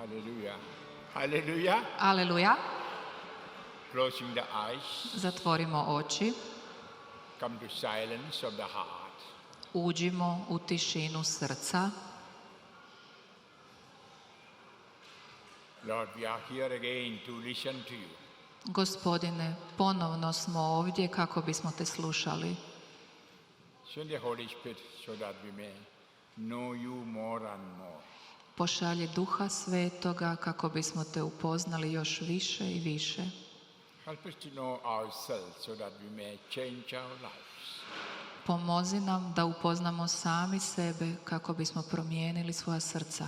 Hallelujah. Hallelujah. Aleluja. Closing the eyes. Zatvorimo oči. Come to silence of the heart. Uđimo u tišinu srca. Lord, we are here again to listen to you. Gospodine, ponovno smo ovdje kako bismo te slušali. Send the Holy Spirit so that we may know you more and more. Pošalji Duha Svetoga kako bismo te upoznali još više i više. Help us to know ourselves so that we may change our lives. Pomozi nam da upoznamo sami sebe kako bismo promijenili svoja srca.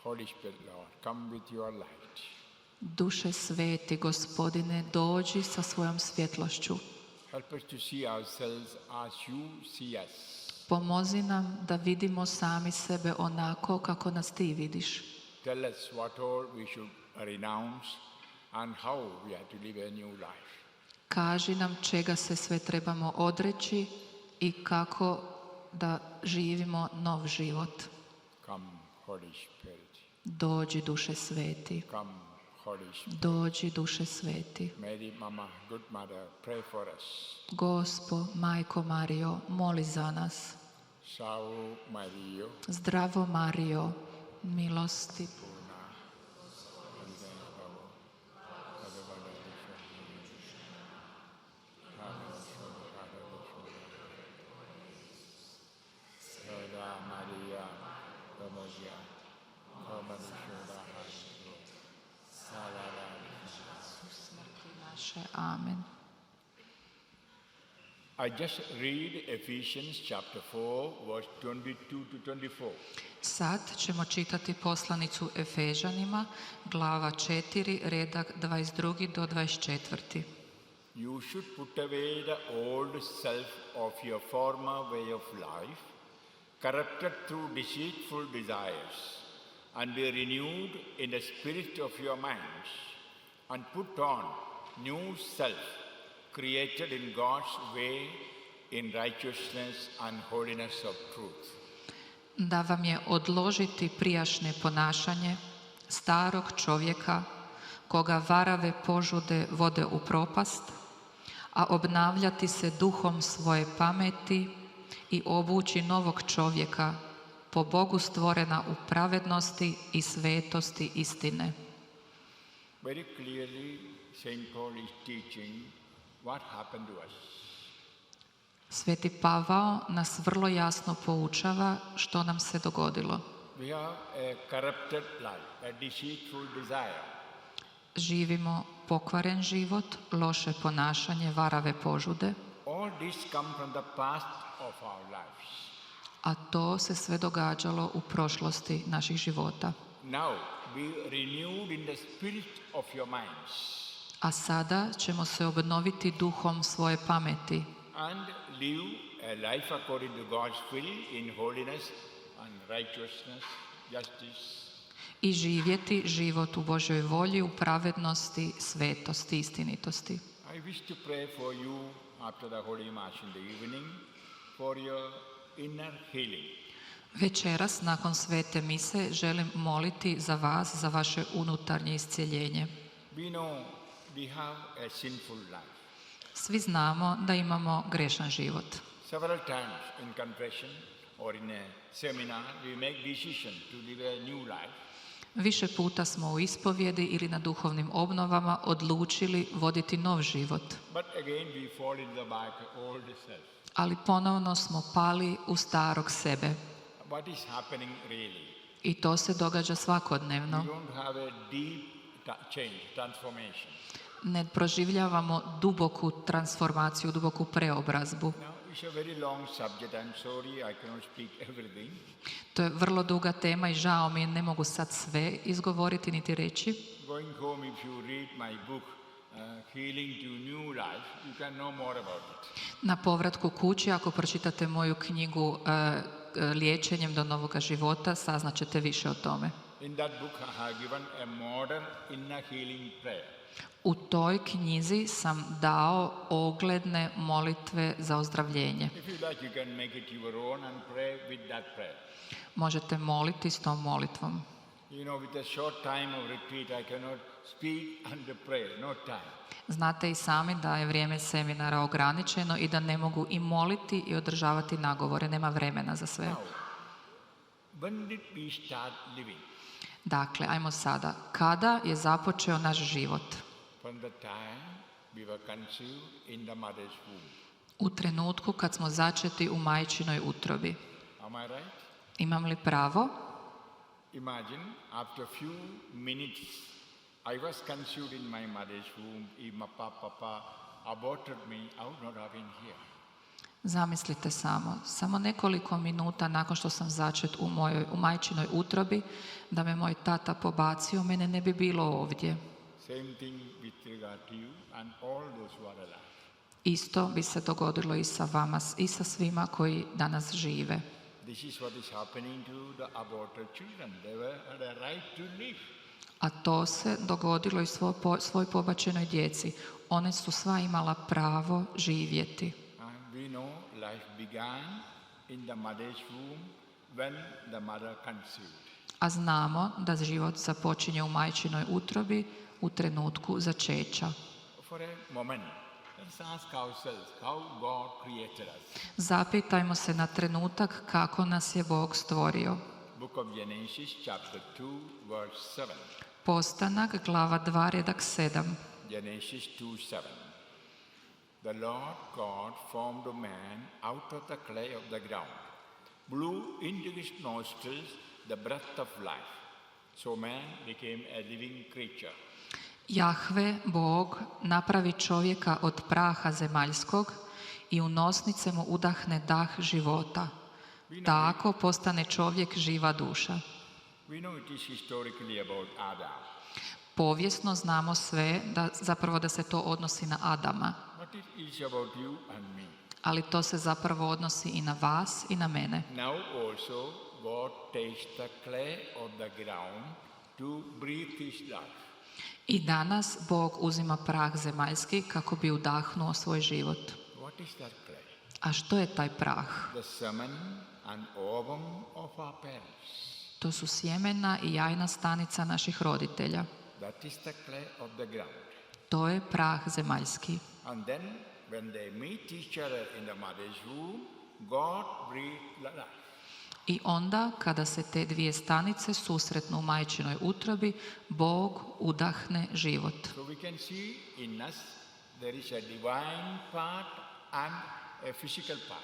Holy Spirit, Lord, come with your light. Duše Sveti, Gospodine, dođi sa svojom svjetlošću. Help us to see ourselves as you see us. Pomozi nam da vidimo sami sebe onako kako nas ti vidiš. Tell us what all we should renounce and how we have to live a new life. Kaži nam čega se sve trebamo odreći i kako da živimo nov život. Come, Holy Spirit. Dođi, Duše Sveti. Come, Holy Spirit. Dođi, Duše Sveti. Mary, Mama, good mother, pray for us. Gospo, Majko Marijo, moli za nas. Salve Maria, Zdravo Marijo, milosti. Amen. I just read Ephesians chapter 4, verse 22 to 24. Sad ćemo čitati poslanicu Efežanima, glava 4, redak 22 do 24. You should put away the old self of your former way of life, corrupted through deceitful desires, and be renewed in the spirit of your minds, and put on new self, created in God's way, in righteousness and holiness of truth. Da vam je odložiti prijašnje ponašanje starog čovjeka koga varave požude vode u propast, a obnavljati se duhom svoje pameti i obući novog čovjeka po Bogu stvorena u pravednosti i svetosti istine. Very clearly, St. Paul is teaching what happened to us. Sveti Pavao nas vrlo jasno poučava što nam se dogodilo. We have a corrupted life, a deceitful desire. Živimo pokvaren život, loše ponašanje, varave požude, All this come from the past of our lives. a to se sve događalo u prošlosti naših života. Now, be renewed in the spirit of your minds A sada ćemo se obnoviti duhom svoje pameti and live a life according to God's will in holiness and righteousness, justice. i živjeti život u Božjoj volji, u pravednosti, svetosti, istinitosti. I wish to pray for you after the Holy Mass in the evening for your inner healing. Večeras, nakon svete mise, želim moliti za vas, za vaše unutarnje iscjeljenje. We know we have a sinful life. Svi znamo da imamo grešan život. Several times in confession or in a seminar, we make decision to live a new life. Više puta smo u ispovjedi ili na duhovnim obnovama odlučili voditi nov život, But again we fall in the back old self. ali ponovno smo pali u starog sebe. What is happening really? I to se događa svakodnevno. We don't have a deep change, transformation. Ne proživljavamo duboku transformaciju, duboku preobrazbu. Now, it's a very long subject. I'm sorry, I cannot speak everything. To je vrlo duga tema i žao mi je, ne mogu sad sve izgovoriti niti reći. Going home, if you read my book, Healing to New Life, you can know more about it. Na povratku kući, ako pročitate moju knjigu Liječenjem do novoga života, saznaćete više o tome. In that book, I have given a modern inner healing prayer. U toj knjizi sam dao ogledne molitve za ozdravljenje. If you like, you can make it your own and pray with that prayer. Možete moliti s tom molitvom. You know, with a short time of retreat, I cannot speak and pray, no time. Znate i sami da je vrijeme seminara ograničeno i da ne mogu i moliti i održavati nagovore, nema vremena za sve. Now, when did we start living? Dakle, ajmo sada. Kada je započeo naš život? From the time we were conceived in the mother's womb. U trenutku kad smo začeti u majčinoj utrobi. Am I right? Imam li pravo? Imagine, after a few minutes, I was conceived in my mother's womb. If my papa aborted me, I would not have been here. Zamislite samo nekoliko minuta nakon što sam začet u majčinoj utrobi, da me moj tata pobacio, mene ne bi bilo ovdje. Same thing with regard to you and all those who are alive. Isto bi se dogodilo i sa vama i sa svima koji danas žive. This is what is happening to the aborted children. They had a right to live. A to se dogodilo i svoj pobačenoj djeci. One su sva imala pravo živjeti. And we know life began in the mother's womb when the mother conceived. A znamo da život započinje u majčinoj utrobi u trenutku začeća. For a moment, let's ask ourselves how God created us. Zapitajmo se na trenutak kako nas je Bog stvorio. Book of Genesis, chapter 2, verse 7. Postanak, glava 2, redak 7. Genesis 2:7. The Lord God formed a man out of the clay of the ground, blew into his nostrils the breath of life. So man became a living creature. Jahve, Bog, napravi čovjeka od praha zemaljskog i u nosnice mu udahne dah života. Tako postane čovjek živa duša. We know it is historically about Adam. Povijesno znamo sve da se to odnosi na Adama, But it is about you and me. ali to se zapravo odnosi i na vas i na mene. Now also God takes the clay of the ground to breathe his life. I danas Bog uzima prah zemaljski kako bi udahnuo svoj život. What is that clay? A što je taj prah? The semen and ovum of our parents. To su sjemena i jajna stanica naših roditelja. That is the clay of the ground. To je prah zemaljski. And then when they meet each other in the mother's womb, God breathed life. I onda, kada se te dvije stanice susretnu u majčinoj utrobi, Bog udahne život. So we can see in us there is a divine part and a physical part.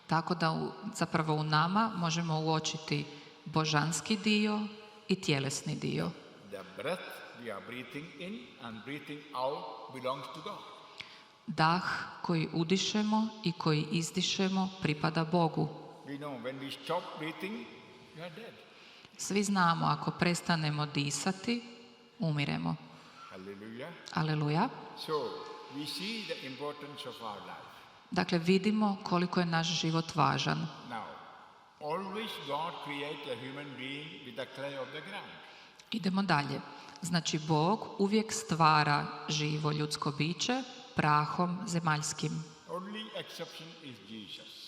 Tako da zapravo u nama možemo uočiti božanski dio i tjelesni dio. The breath we are breathing in and breathing out belongs to God. Dah koji udišemo i koji izdišemo pripada Bogu. We know when we stop breathing, we are dead. Svi znamo, ako prestanemo disati, umiremo. Hallelujah. Aleluja. So we see the importance of our life. Dakle, vidimo koliko je naš život važan. Now, always God creates a human being with the clay of the ground. Idemo dalje. Znači, Bog uvijek stvara živo ljudsko biće prahom zemaljskim. Only exception is Jesus.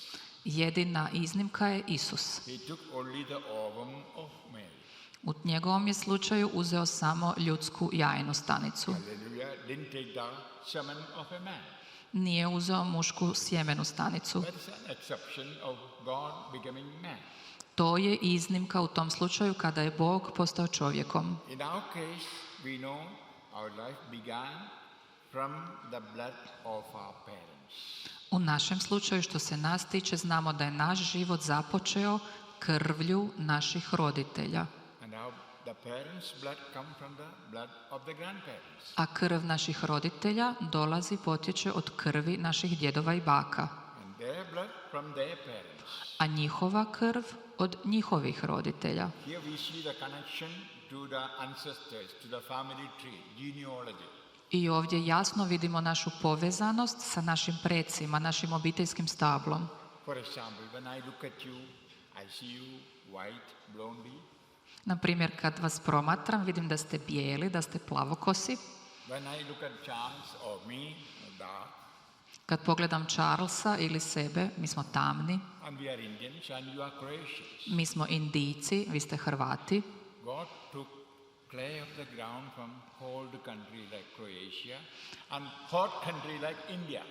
Jedina iznimka je Isus. He took only the ovum of Mary. U njegovom je slučaju uzeo samo ljudsku jajnu stanicu. Hallelujah. Didn't take the semen of a man. Nije uzeo mušku sjemenu stanicu. That is an exception of God becoming man. To je iznimka u tom slučaju kada je Bog postao čovjekom. In our case, we know our life began from the blood of our parents. U našem slučaju, što se nas tiče, znamo da je naš život započeo krvlju naših roditelja. And now the parents' blood come from the blood of the grandparents. A krv naših roditelja potječe od krvi naših djedova i baka. And their blood from their parents. A njihova krv od njihovih roditelja. Here we see the connection to the ancestors, to the family tree, genealogy. I ovdje jasno vidimo našu povezanost sa našim precima, našim obiteljskim stablom. For example, when I look at you, I see you white, blondie. Na primjer, kad vas promatram, vidim da ste bijeli, da ste plavokosi. When I look at Charles or me, dark. Kad pogledam Charlesa ili sebe, mi smo tamni. And we are Indians and you are Croatians. Mi smo Indijci, vi ste Hrvati. God took clay of the ground from cold country like Croatia and hot country like India.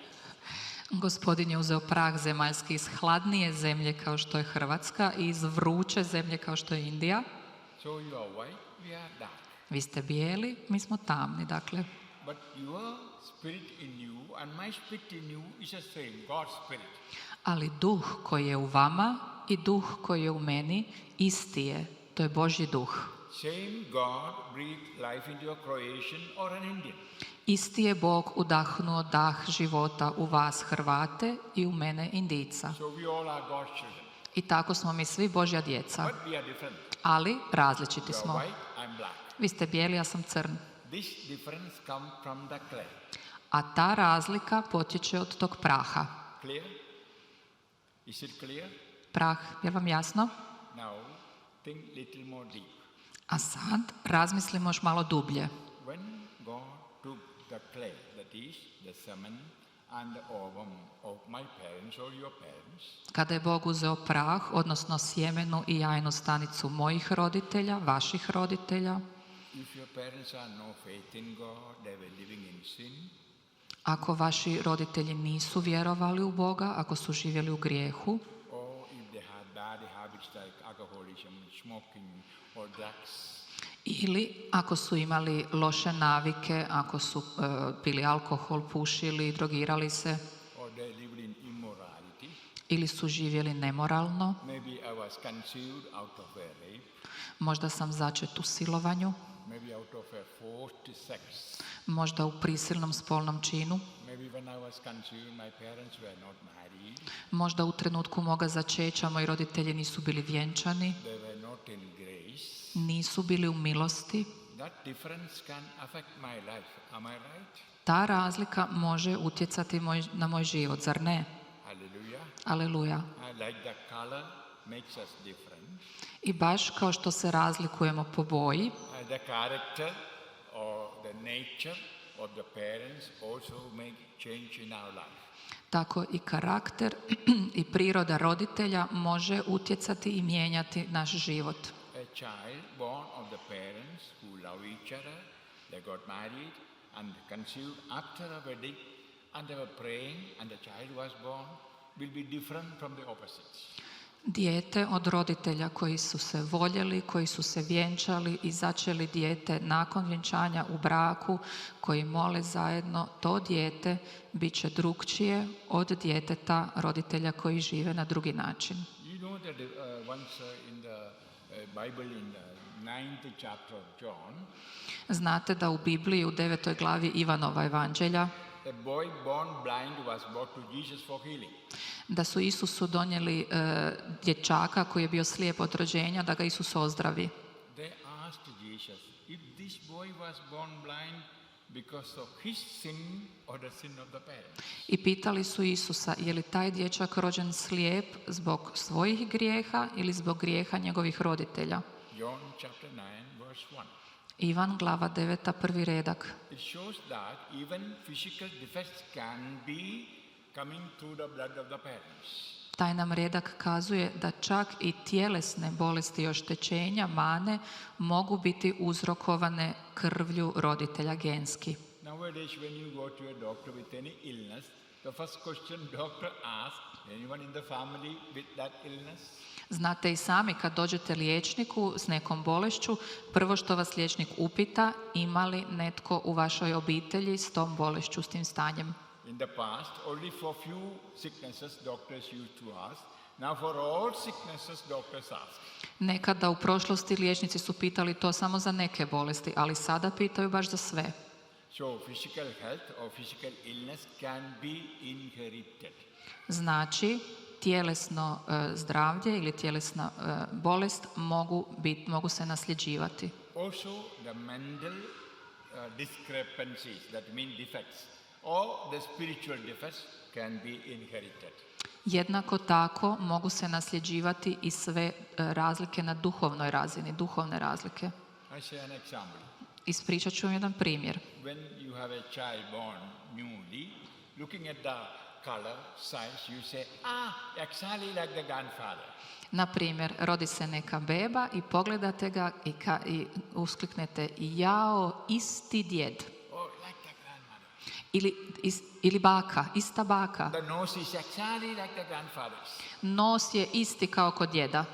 Gospodin je uzeo prah zemaljski iz hladnije zemlje kao što je Hrvatska i iz vruće zemlje kao što je Indija. So you are white, we are dark. Vi ste bijeli, mi smo tamni, dakle. But your spirit in you and my spirit in you is the same, God's spirit. Ali duh koji je u vama i duh koji je u meni isti je. To je Božji duh. Same God breathed life into a Croatian or an Indian. Isti je Bog udahnuo dah života u vas Hrvate i u mene Indijca. So we all are God's children. I tako smo mi svi Božja djeca. But we are different. Ali različiti You are smo. white, I'm black. Vi ste bijeli, ja sam crn. This difference comes from the clay. A ta razlika potječe od tog praha. Clear? Is it clear? Prah, je vam jasno? Now, think little more deep. A sad razmislimo još malo dublje. When God took the clay, that is the semen and the ovum of my parents or your parents, Kada je Bog uzeo prah, odnosno sjemenu i jajnu stanicu mojih roditelja, vaših roditelja, if your parents are no faith in God, they were living in sin, ako vaši roditelji nisu vjerovali u Boga, ako su živjeli u grijehu, or if they had bad habits like alcoholism, smoking or drugs, ili ako su imali loše navike, ako su pili alkohol, pušili, drogirali se, or they lived in immorality, ili su živjeli nemoralno, maybe I was conceived out of a rape, možda sam začet u silovanju, maybe out of a forced sex, možda u prisilnom spolnom činu, maybe when I was conceived my parents were not married, možda u trenutku moga začeća moji roditelji nisu bili vjenčani, they were not in grace. nisu bili u milosti. That difference can affect my life. Am I right? Ta razlika može utjecati na moj život, zar ne? Hallelujah. Aleluja. I like the color makes us different. I baš kao što se razlikujemo po boji, The character or the nature of the parents also make change in our life. tako i karakter i priroda roditelja može utjecati i mijenjati naš život. A child born of the parents who love each other, they got married and conceived after a wedding and they were praying and the child was born will be different from the opposites. Dijete od roditelja koji su se voljeli, koji su se vjenčali i začeli dijete nakon vjenčanja u braku, koji mole zajedno, to dijete bit će drukčije od djeteta roditelja koji žive na drugi način. You know that once in the Bible in the 9th chapter of John, Znate da u Bibliji u 9. glavi Ivanova evanđelja a boy born blind was brought to Jesus for healing. da su Isusu donijeli dječaka koji je bio slijep od rođenja da ga Isus ozdravi. They asked Jesus if this boy was born blind because of his sin or the sin of the parents. I pitali su Isusa je li taj dječak rođen slijep zbog svojih grijeha ili zbog grijeha njegovih roditelja. John chapter 9 verse 1. Ivan glava 9. prvi redak. It shows that even physical defects can be coming through the blood of the parents. Taj nam redak kazuje da čak i tjelesne bolesti i oštećenja, mane, mogu biti uzrokovane krvlju roditelja genski. Nowadays when you go to a doctor with any illness, the first question doctor asks, anyone in the family with that illness? Znate i sami kad dođete liječniku s nekom bolešću, prvo što vas liječnik upita ima li netko u vašoj obitelji s tom bolešću, s tim stanjem. In the past, only for few sicknesses doctors used to ask. Now for all sicknesses doctors ask. Nekada u prošlosti liječnici su pitali to samo za neke bolesti, ali sada pitaju baš za sve. So physical health or physical illness can be inherited. Znači, tjelesno zdravlje ili tjelesna bolest mogu se nasljeđivati. Also the mental discrepancies, that mean defects, or the spiritual defects can be inherited. Jednako tako mogu se nasljeđivati i sve razlike na duhovnoj razini, duhovne razlike. I say an example. Ispričat ću vam jedan primjer. When you have a child born newly, looking at the color, size, you say, exactly like the grandfather. Na primjer, rodi se neka beba i pogledate ga i uskliknete jao, isti djed. Or like the grandmother. Ili baka, ista baka. The nose is exactly like the grandfather's. Nos je isti kao kod djeda.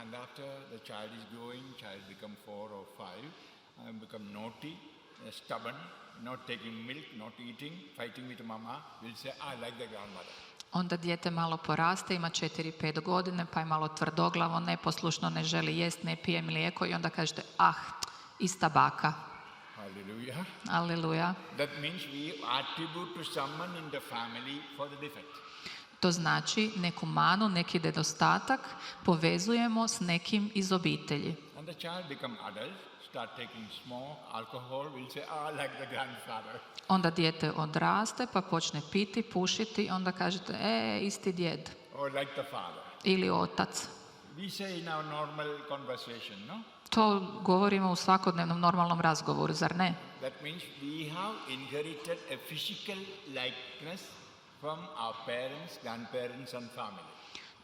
And after the child is growing, child become 4 or 5, and become naughty, stubborn, not taking milk, not eating, fighting with mama, will say, like the grandmother. Onda dijete malo poraste, ima 4-5 godine, pa je malo tvrdoglavo, neposlušno, ne želi jest, ne pije mlijeko i onda kažete, ista baka. Hallelujah. Aleluja. That means we attribute to someone in the family for the defect. To znači neku manu, neki nedostatak povezujemo s nekim iz obitelji. And the child become adult, start taking smoke, alcohol, will say, like the grandfather. Onda dijete odraste pa počne piti, pušiti, onda kažete, isti djed. Or like the father. Ili otac. We say in our normal conversation, no? To govorimo u svakodnevnom normalnom razgovoru, zar ne? That means we have inherited a physical likeness from our parents, grandparents and family.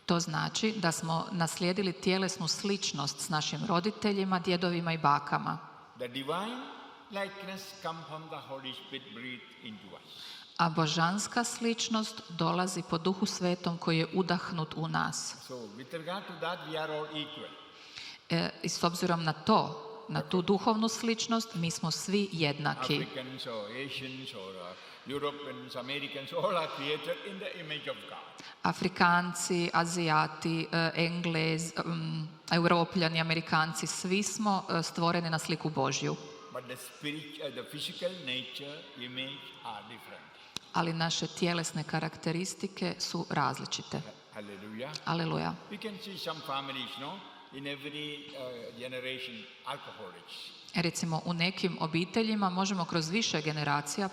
To znači da smo naslijedili tjelesnu sličnost s našim roditeljima, djedovima i bakama. The divine likeness come from the Holy Spirit breathed into us. A božanska sličnost dolazi po Duhu Svetom koji je udahnut u nas. So with regard to that we are all equal. I s obzirom na to, na tu duhovnu sličnost, mi smo svi jednaki. Africans or Asians or Europeans, Americans, all are created in the image of God. Afrikanci, Azijati, Europljani, Amerikanci, svi smo stvoreni na sliku Božju. But the physical nature, image are different. Ali naše tjelesne karakteristike su različite. Hallelujah. Aleluja. We can see some families, no? In every generation, alcoholics. Recimo, u nekim obiteljima možemo kroz više generacija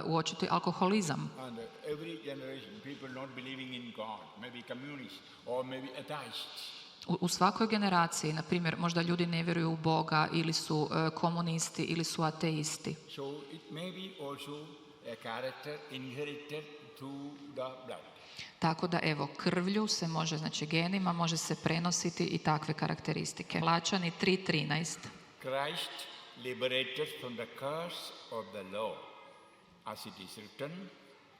uočiti alkoholizam. And every generation, people not believing in God, maybe communists or maybe atheists. U svakoj generaciji, na primjer, možda ljudi ne vjeruju u Boga ili su komunisti ili su ateisti. So it may be also a character inherited through the blood. Tako da, evo, krvlju se može, znači genima, može se prenositi i takve karakteristike. Galačani 3:13. Christ liberated from the curse of the law, as it is written,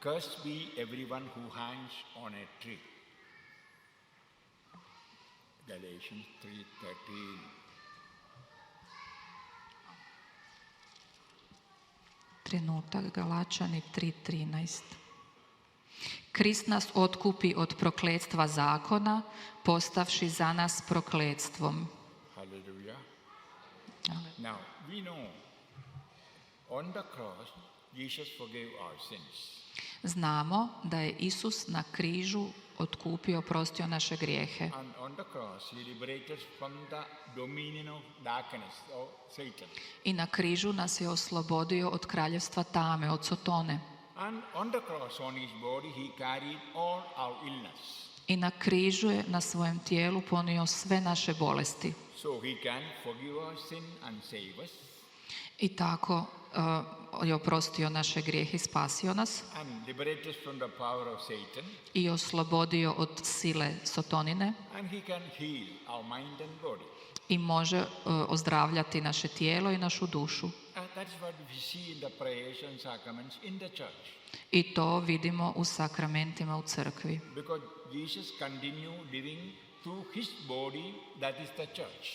cursed be everyone who hangs on a tree. Galatians 3:13. Trenutak, Galačani 3:13. Krist nas otkupi od prokletstva zakona, postavši za nas prokletstvom. Hallelujah. Now, we know on the cross, Jesus forgave our sins. Znamo da je Isus na križu otkupio, oprostio naše grijehe. And on the cross, he liberated us from the dominion of darkness, or Satan. I na križu nas je oslobodio od kraljevstva tame, od Sotone. And on the cross, on his body, he carried all our illness. I na križu je na svojem tijelu ponio sve naše bolesti. So he can forgive our sin and save us. I tako je oprostio naše grijehe i spasio nas. And liberate us from the power of Satan. I oslobodio od sile Sotonine. And he can heal our mind and body. I može ozdravljati naše tijelo i našu dušu. And that is what we see in the prayers and sacraments in the church. I to vidimo u sakramentima u crkvi. Because Jesus continued living through his body, that is the church.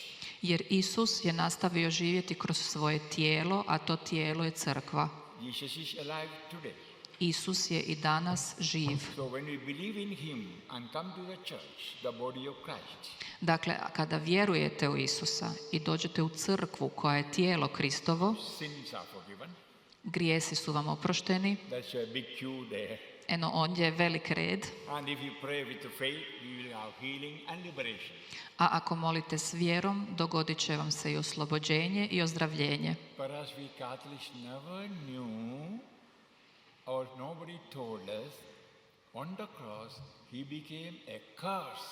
Jer Isus je nastavio živjeti kroz svoje tijelo, a to tijelo je crkva. Jesus is alive today. Isus je i danas živ. So when we believe in him and come to the church, the body of Christ. Dakle, kada vjerujete u Isusa i dođete u crkvu koja je tijelo Kristovo, Sins are forgiven. grijesi su vam oprošteni. That's a big queue there. Eno, ondje je velik red. And if you pray with faith, you will have healing and liberation. A ako molite s vjerom, dogodit će vam se i oslobođenje i ozdravljenje. But as we Catholics never knew, or nobody told us, on the cross, he became a curse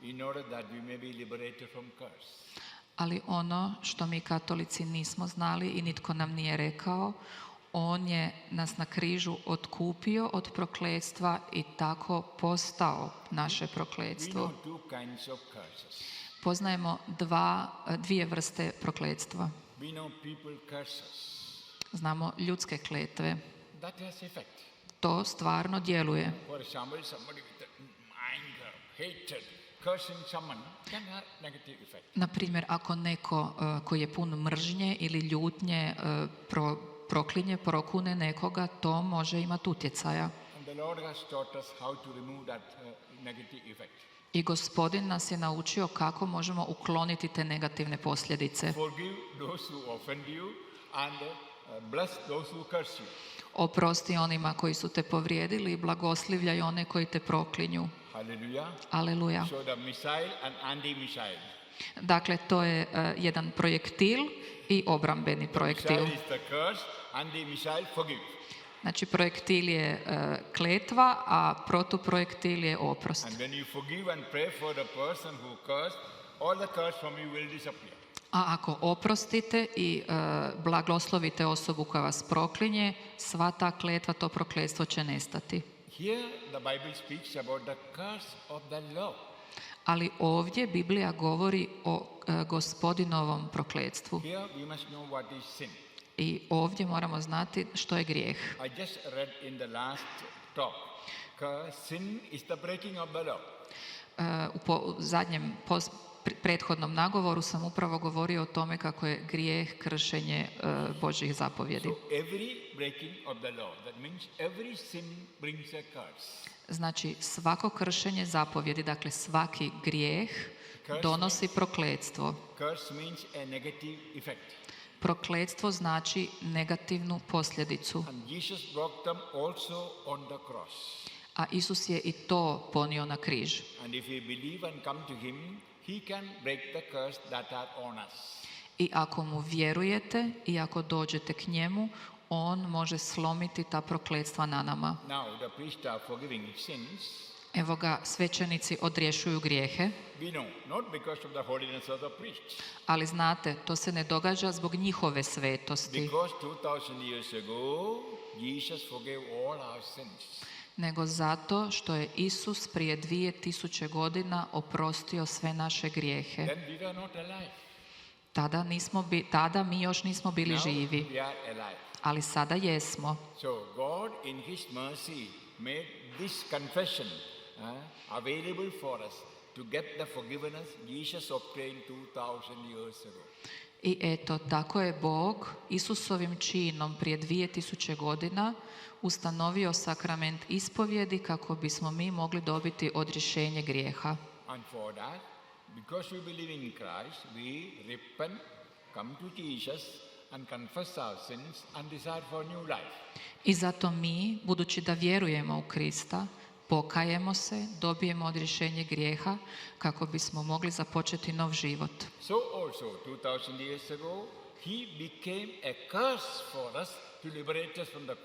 in order that we may be liberated from curse. Ali ono što mi katolici nismo znali i nitko nam nije rekao, On je nas na križu otkupio od prokletstva i tako postao naše We prokletstvo. know two kinds of curses. Poznajemo dvije vrste prokletstva. We know people curses. Znamo ljudske kletve. That has effect. To stvarno djeluje. For example, somebody with anger, hatred, cursing someone can have negative effect. Na primjer, ako neko koji je pun mržnje ili ljutnje proklinje, prokune nekoga, to može imati utjecaja. And the Lord has taught us how to remove that negative effect. I Gospodin nas je naučio kako možemo ukloniti te negativne posljedice. Forgive those who offend you and bless those who curse you. Oprosti onima koji su te povrijedili i blagoslivljaj one koji te proklinju. Hallelujah. Aleluja. So the missile and anti-missile. Dakle, to je jedan projektil i obrambeni projektil. Missile is the curse, anti-missile forgive. Znači, projektil je kletva, a protuprojektil je oprost. And when you forgive and pray for the person who cursed, all the curse from you will disappear. A ako oprostite i blagoslovite osobu koja vas proklinje, sva ta kletva, to prokletstvo će nestati. Here the Bible speaks about the curse of the law. Ali ovdje Biblija govori o Gospodinovom prokletstvu. Here we must know what is sin. I ovdje moramo znati što je grijeh. I just read in the last talk, sin is the breaking of the law. U zadnjem prethodnom nagovoru sam upravo govorio o tome kako je grijeh kršenje Božjih zapovjedi. So every breaking of the law, that means every sin brings a curse. Znači, svako kršenje zapovjedi, dakle svaki grijeh donosi prokletstvo. Curse means a negative effect. Prokletstvo znači negativnu posljedicu. And Jesus broke them also on the cross. A Isus je i to ponio na križ. And if we believe and come to him, he can break the curse that are on us. I ako mu vjerujete i ako dođete k njemu, on može slomiti ta prokletstva na nama. Now the priests are forgiving sins. Evo ga, svećenici odrješuju grijehe, We know, not because of the holiness of the priests. ali znate, to se ne događa zbog njihove svetosti, Because 2000 years ago, Jesus forgave all our sins. nego zato što je Isus prije 2000 godina oprostio sve naše grijehe. Then we were not alive. Tada mi još nismo bili Now živi, we are alive. ali sada jesmo. So God in his mercy made this confession available for us to get the forgiveness Jesus obtained 2000 years ago. I eto, tako je Bog Isusovim činom prije 2000 godina ustanovio sakrament ispovjedi kako bismo mi mogli dobiti odrješenje grijeha. And for that, because we believe in Christ, we repent, come to Jesus and confess our sins and desire for new life. I zato mi, budući da vjerujemo u Krista, pokajemo se, dobijemo odrješenje grijeha kako bismo mogli započeti nov život. So also 2000 years ago, he became a curse for us to liberate us from the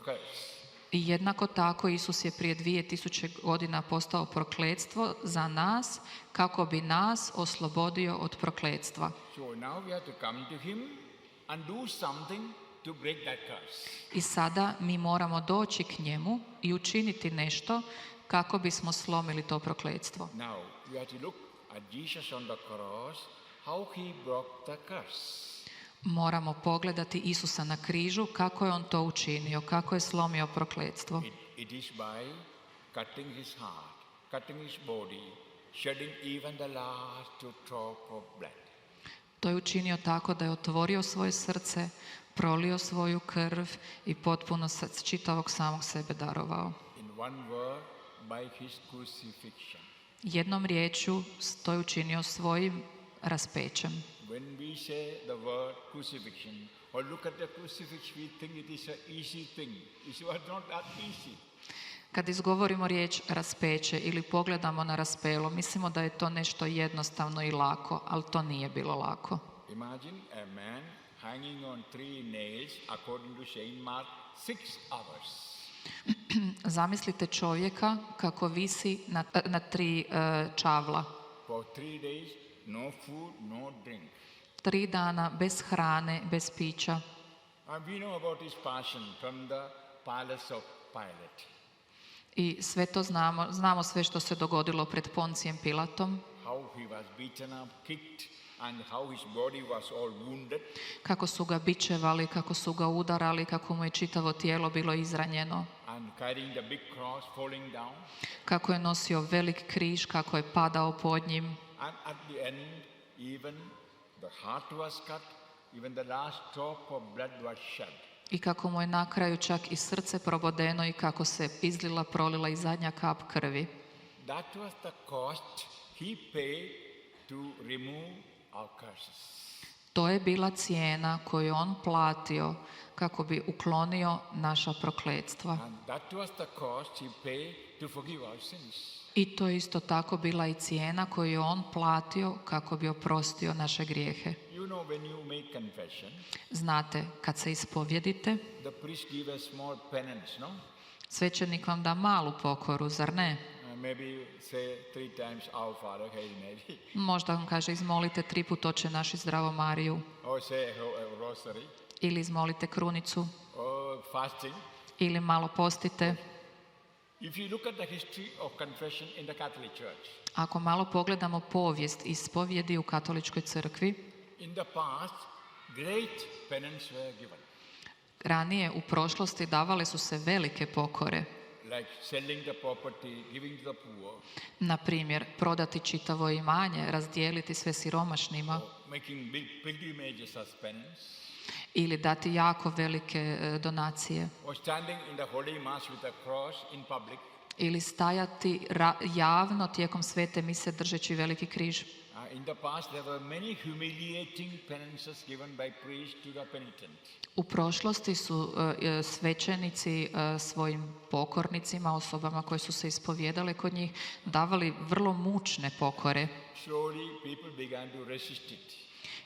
curse. I jednako tako Isus je prije 2000 godina postao prokletstvo za nas kako bi nas oslobodio od prokletstva. So now we have to come to him and do something to break that curse. I sada mi moramo doći k njemu i učiniti nešto kako bismo slomili to prokletstvo. Now we have to look at Jesus on the cross, how he broke the curse. Moramo pogledati Isusa na križu kako je on to učinio, kako je slomio prokletstvo. It is by cutting his heart, cutting his body, shedding even the last drop of blood. To je učinio tako da je otvorio svoje srce, prolio svoju krv i potpuno čitavog samog sebe darovao. In one word, by his crucifixion. Jednom riječju to je učinio svojim raspećem. When we say the word crucifixion, or look at the crucifix, we think it is an easy thing. It was not that easy. Kad izgovorimo riječ raspeće ili pogledamo na raspelo, mislimo da je to nešto jednostavno i lako, ali to nije bilo lako. Imagine a man hanging on 3 nails, according to Saint Mark, 6 hours. Zamislite čovjeka kako visi na 3 čavla. For 3 days, no food, no drink. 3 dana bez hrane, bez pića. And we know about his passion from the palace of Pilate. I sve to znamo sve što se dogodilo pred Poncijem Pilatom, How he was beaten up, kicked, and how his body was all wounded. kako su ga bičevali, kako su ga udarali, kako mu je čitavo tijelo bilo izranjeno, And carrying the big cross, falling down. kako je nosio velik križ, kako je padao pod njim. And at the end, even the heart was cut, even the last drop of blood was shed. I kako mu je na kraju čak i srce probodeno i kako se prolila i zadnja kap krvi. That was the cost he paid to remove our curses. To je bila cijena koju je on platio kako bi uklonio naša prokletstva. And that was the cost he paid to forgive our sins. I to je isto tako bila i cijena koju je on platio kako bi oprostio naše grijehe. You know, when you make confession, Znate, kad se ispovjedite, the priest gives a small penance, no? svećenik vam da malu pokoru, zar ne? Maybe say 3 times Our Father, Hail Mary, Možda vam kaže izmolite 3 put Oče naš i Zdravo Mariju, or say a rosary, ili izmolite krunicu, or fasting. ili malo postite. If you look at the history of confession in the Catholic Church, Ako malo pogledamo povijest ispovjedi u Katoličkoj crkvi, in the past, great penance were given, ranije u prošlosti davale su se velike pokore. like selling the property, giving to the poor, Na primjer, prodati čitavo imanje, razdijeliti sve siromašnima, making big pilgrimages as penance, ili dati jako velike donacije, or standing in the Holy Mass with a cross in public. ili stajati javno tijekom svete mise držeći veliki križ. In the past, there were many humiliating penances given by priests to the penitent. U prošlosti su svećenici svojim pokornicima, osobama koje su se ispovijedale kod njih, davali vrlo mučne pokore. Slowly, people began to resist it.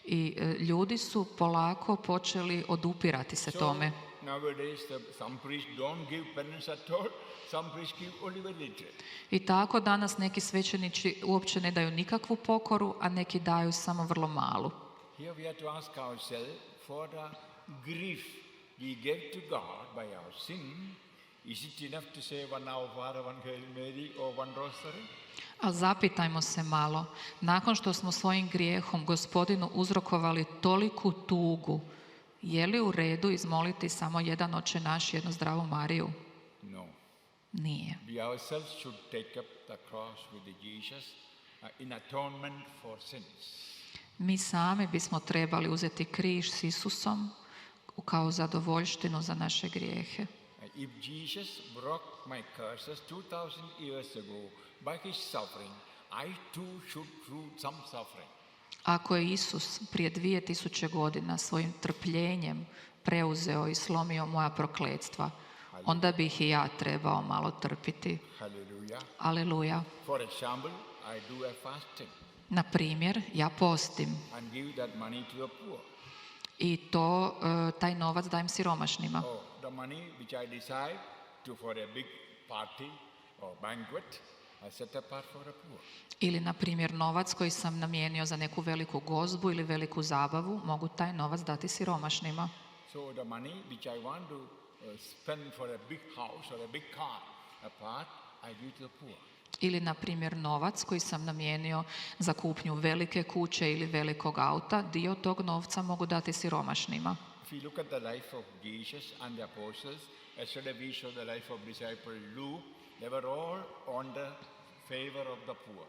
I ljudi su polako počeli odupirati se tome. Nowadays, some priests don't give penance at all. Some priests give only very little. I tako danas neki svećenici uopće ne daju nikakvu pokoru, a neki daju samo vrlo malu. Here we have to ask ourselves for the grief we gave to God by our sin. Is it enough to say 1 Our Father, 1 Hail Mary or 1 Rosary? A zapitajmo se malo, nakon što smo svojim grijehom Gospodinu uzrokovali toliku tugu, je li u redu izmoliti samo jedan Oče naš i jednu Zdravu Mariju? No. Nije. We ourselves should take up the cross with Jesus in atonement for sins. Mi sami bismo trebali uzeti križ s Isusom kao zadovoljštinu za naše grijehe. If Jesus broke my curses 2000 years ago by his suffering, I too should through some suffering. Ako je Isus prije 2000 godina svojim trpljenjem preuzeo i slomio moja prokletstva, onda bih i ja trebao malo trpiti. Hallelujah. Aleluja. For example, I do a fasting Na primjer, ja postim and give that money to the poor. i taj novac dajem siromašnima. Oh, the money which I decide to for a big party or banquet, I set apart for the poor. Ili, na primjer, novac koji sam namijenio za neku veliku gozbu ili veliku zabavu, mogu taj novac dati siromašnima. So the money which I want to spend for a big house or a big car, a part, I give to the poor. Ili, na primjer, novac koji sam namijenio za kupnju velike kuće ili velikog auta, dio tog novca mogu dati siromašnima. If you look at the life of Jesus and the apostles, yesterday we saw the life of disciple Luke, they were all on the favor of the poor.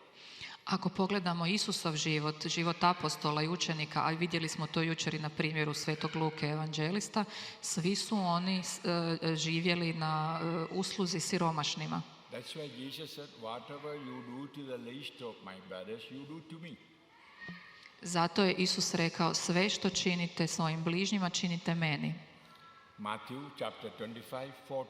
Ako pogledamo Isusov život, život apostola i učenika, a vidjeli smo to jučer i na primjeru Svetog Luke evanđelista, svi su oni živjeli na usluzi siromašnima. That's why Jesus said, whatever you do to the least of my brothers, you do to me. Zato je Isus rekao, sve što činite svojim bližnjima, činite meni. Matthew chapter 25, 40.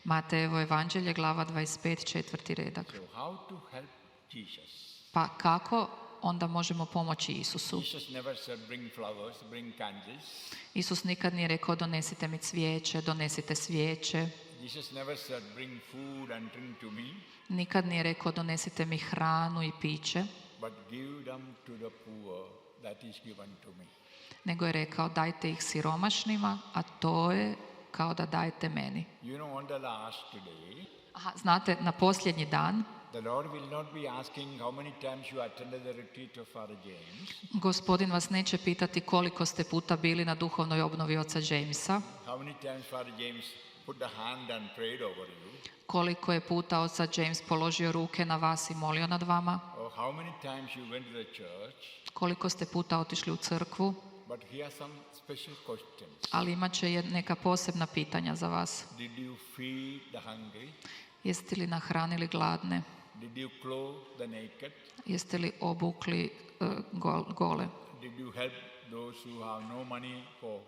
Matejevo evanđelje, glava 25, 4. redak. So how to help Jesus? Pa kako onda možemo pomoći Isusu? Jesus never said bring flowers, bring candles. Isus nikad nije rekao donesite mi cvijeće, donesite svijeće. Jesus never said bring food and drink to me, Nikad nije rekao donesite mi hranu i piće, but give them to the poor that is given to me. nego je rekao dajte ih siromašnima, a to je kao da dajete meni. You know, on the last day, Aha, znate, na posljednji dan the Lord will not be asking how many times you attended the retreat of Father James, Gospodin vas neće pitati koliko ste puta bili na duhovnoj obnovi oca Jamesa, how many times Father James put the hand and prayed over you, koliko je puta oca James položio ruke na vas i molio nad vama, or how many times you went to the church, koliko ste puta otišli u crkvu, but here are some special questions. ali imat će neka posebna pitanja za vas. Did you feed the hungry? Jeste li nahranili gladne? Did you clothe the naked? Jeste li obukli gole? Did you help those who have no money for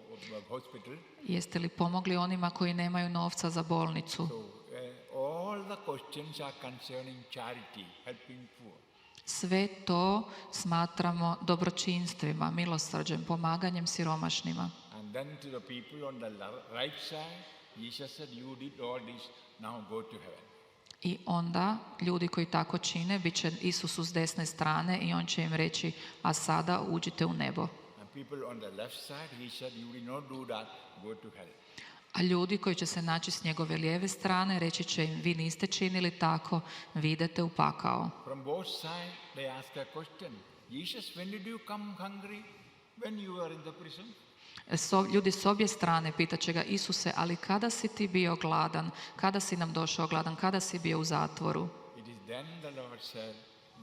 hospital? Jeste li pomogli onima koji nemaju novca za bolnicu? So all the questions are concerning charity, helping poor. Sve to smatramo dobročinstvima, milosrđem, pomaganjem siromašnima. And then to the people on the right side, Jesus said, you did all this, now go to heaven. I onda ljudi koji tako čine, bit će Isusu s desne strane i on će im reći, a sada uđite u nebo. And people on the left side, he said, you did not do that, go to hell. A ljudi koji će se naći s njegove lijeve strane, reći će im, vi niste činili tako, vi idete u pakao. From both sides, they ask a question. Jesus, when did you come hungry? When you were in the prison? Ljudi s obje strane pitat će ga, Isuse, ali kada si ti bio gladan? Kada si nam došao gladan? Kada si bio u zatvoru? It is then the Lord said,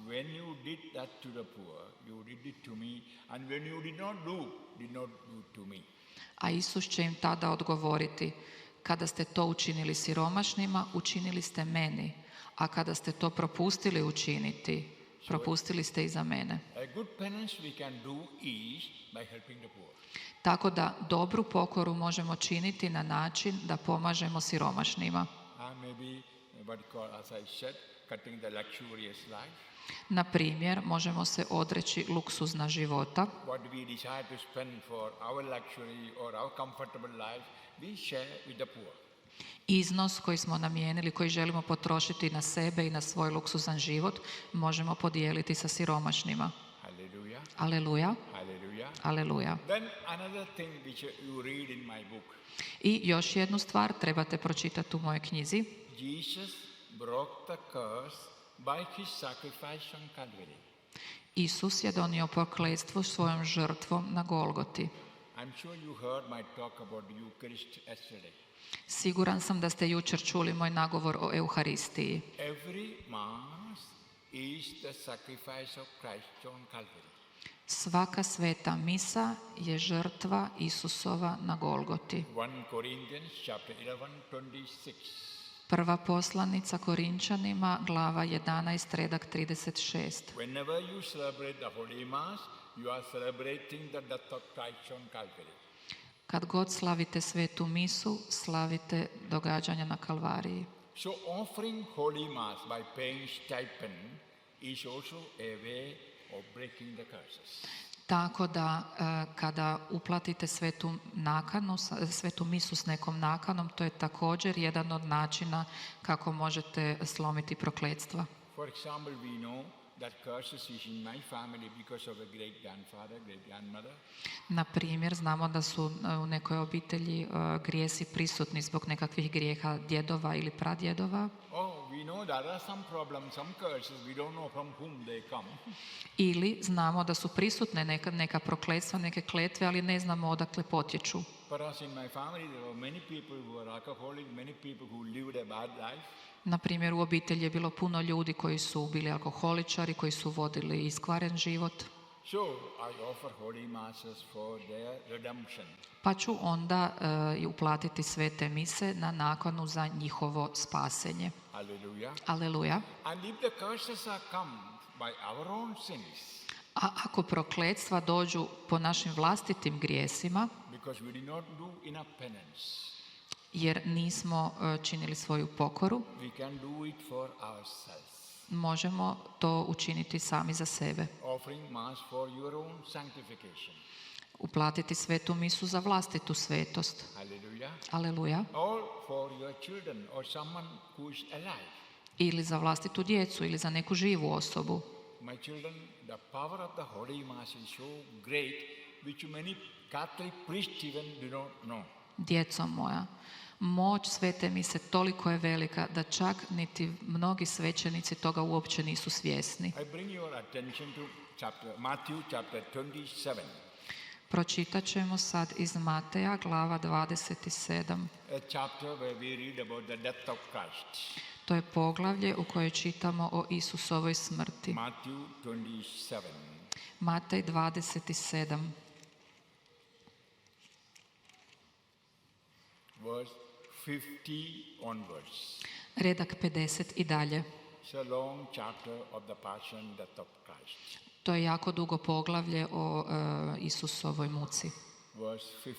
when you did that to the poor, you did it to me, and when you did not do to me. A Isus će im tada odgovoriti, kada ste to učinili siromašnima, učinili ste meni, a kada ste to propustili učiniti, propustili ste i za mene. A good penance we can do is by helping the poor. Tako da dobru pokoru možemo činiti na način da pomažemo siromašnima. Maybe what you call, as I said, cutting the luxurious life. Na primjer, možemo se odreći luksuzna života. What we decide to spend for our luxury or our comfortable life, we share with the poor. Iznos koji smo namijenili, koji želimo potrošiti na sebe i na svoj luksuzan život, možemo podijeliti sa siromašnima. Hallelujah. Aleluja. Hallelujah. Aleluja. Then another thing which you read in my book. I još jednu stvar trebate pročitati u mojoj knjizi. Jesus broke the curse by his sacrifice on Calvary. Isus je donio prokletstvo svojom žrtvom na Golgoti. I'm sure you heard my talk about the Eucharist yesterday. Siguran sam da ste jučer čuli moj nagovor o Euharistiji. Every Mass is the sacrifice of Christ on Calvary. Svaka sveta misa je žrtva Isusova na Golgoti. 1 Corinthians chapter 11, 26. Prva poslanica Korinčanima, glava 11, redak 36. Whenever you celebrate the Holy Mass, you are celebrating the death of Christ on Calvary. Kad god slavite svetu misu, slavite događanja na Kalvariji. So offering Holy Mass by paying stipend is also a way of breaking the curses. Tako da kada uplatite svetu misu s nekom nakanom, to je također jedan od načina kako možete slomiti prokletstva. For example, we know that curses is in my family because of a great grandfather, great grandmother. Na primjer, znamo da su u nekoj obitelji grijesi prisutni zbog nekakvih grijeha djedova ili pradjedova. Oh, we know there are some problems, some curses, we don't know from whom they come. Ili znamo da su prisutne neka prokletstva, neke kletve, ali ne znamo odakle potječu. For us in my family, there were many people who were alcoholic, many people who lived a bad life. Na primjer, u obitelji je bilo puno ljudi koji su bili alkoholičari, koji su vodili iskvaren život. So I offer holy masses for their redemption. Pa ću onda uplatiti svete mise na nakanu za njihovo spasenje. Hallelujah. Aleluja. And if the curses are come by our own sins, A ako prokletstva dođu po našim vlastitim grijesima, because we did not do enough penance, jer nismo činili svoju pokoru, we can do it for ourselves. možemo to učiniti sami za sebe. Offering mass for your own sanctification. Uplatiti svetu misu za vlastitu svetost. Hallelujah. Aleluja. Or for your children or someone who is alive. Ili za vlastitu djecu ili za neku živu osobu. my children, the power of the Holy Mass is so great, which many Catholic priests even do not know. Djeco moja, moć svete mise toliko je velika da čak niti mnogi svećenici toga uopće nisu svjesni. I bring your attention to Matthew chapter 27. Pročitat ćemo sad iz Mateja, glava 27. A chapter where we read about the death of Christ. To je poglavlje u kojoj čitamo o Isusovoj smrti. Matthew 27. Matej 27. Verse 50 onwards. Redak 50 i dalje. It's a long chapter of the passion death of Christ. To je jako dugo poglavlje o Isusovoj muci. Verse 50.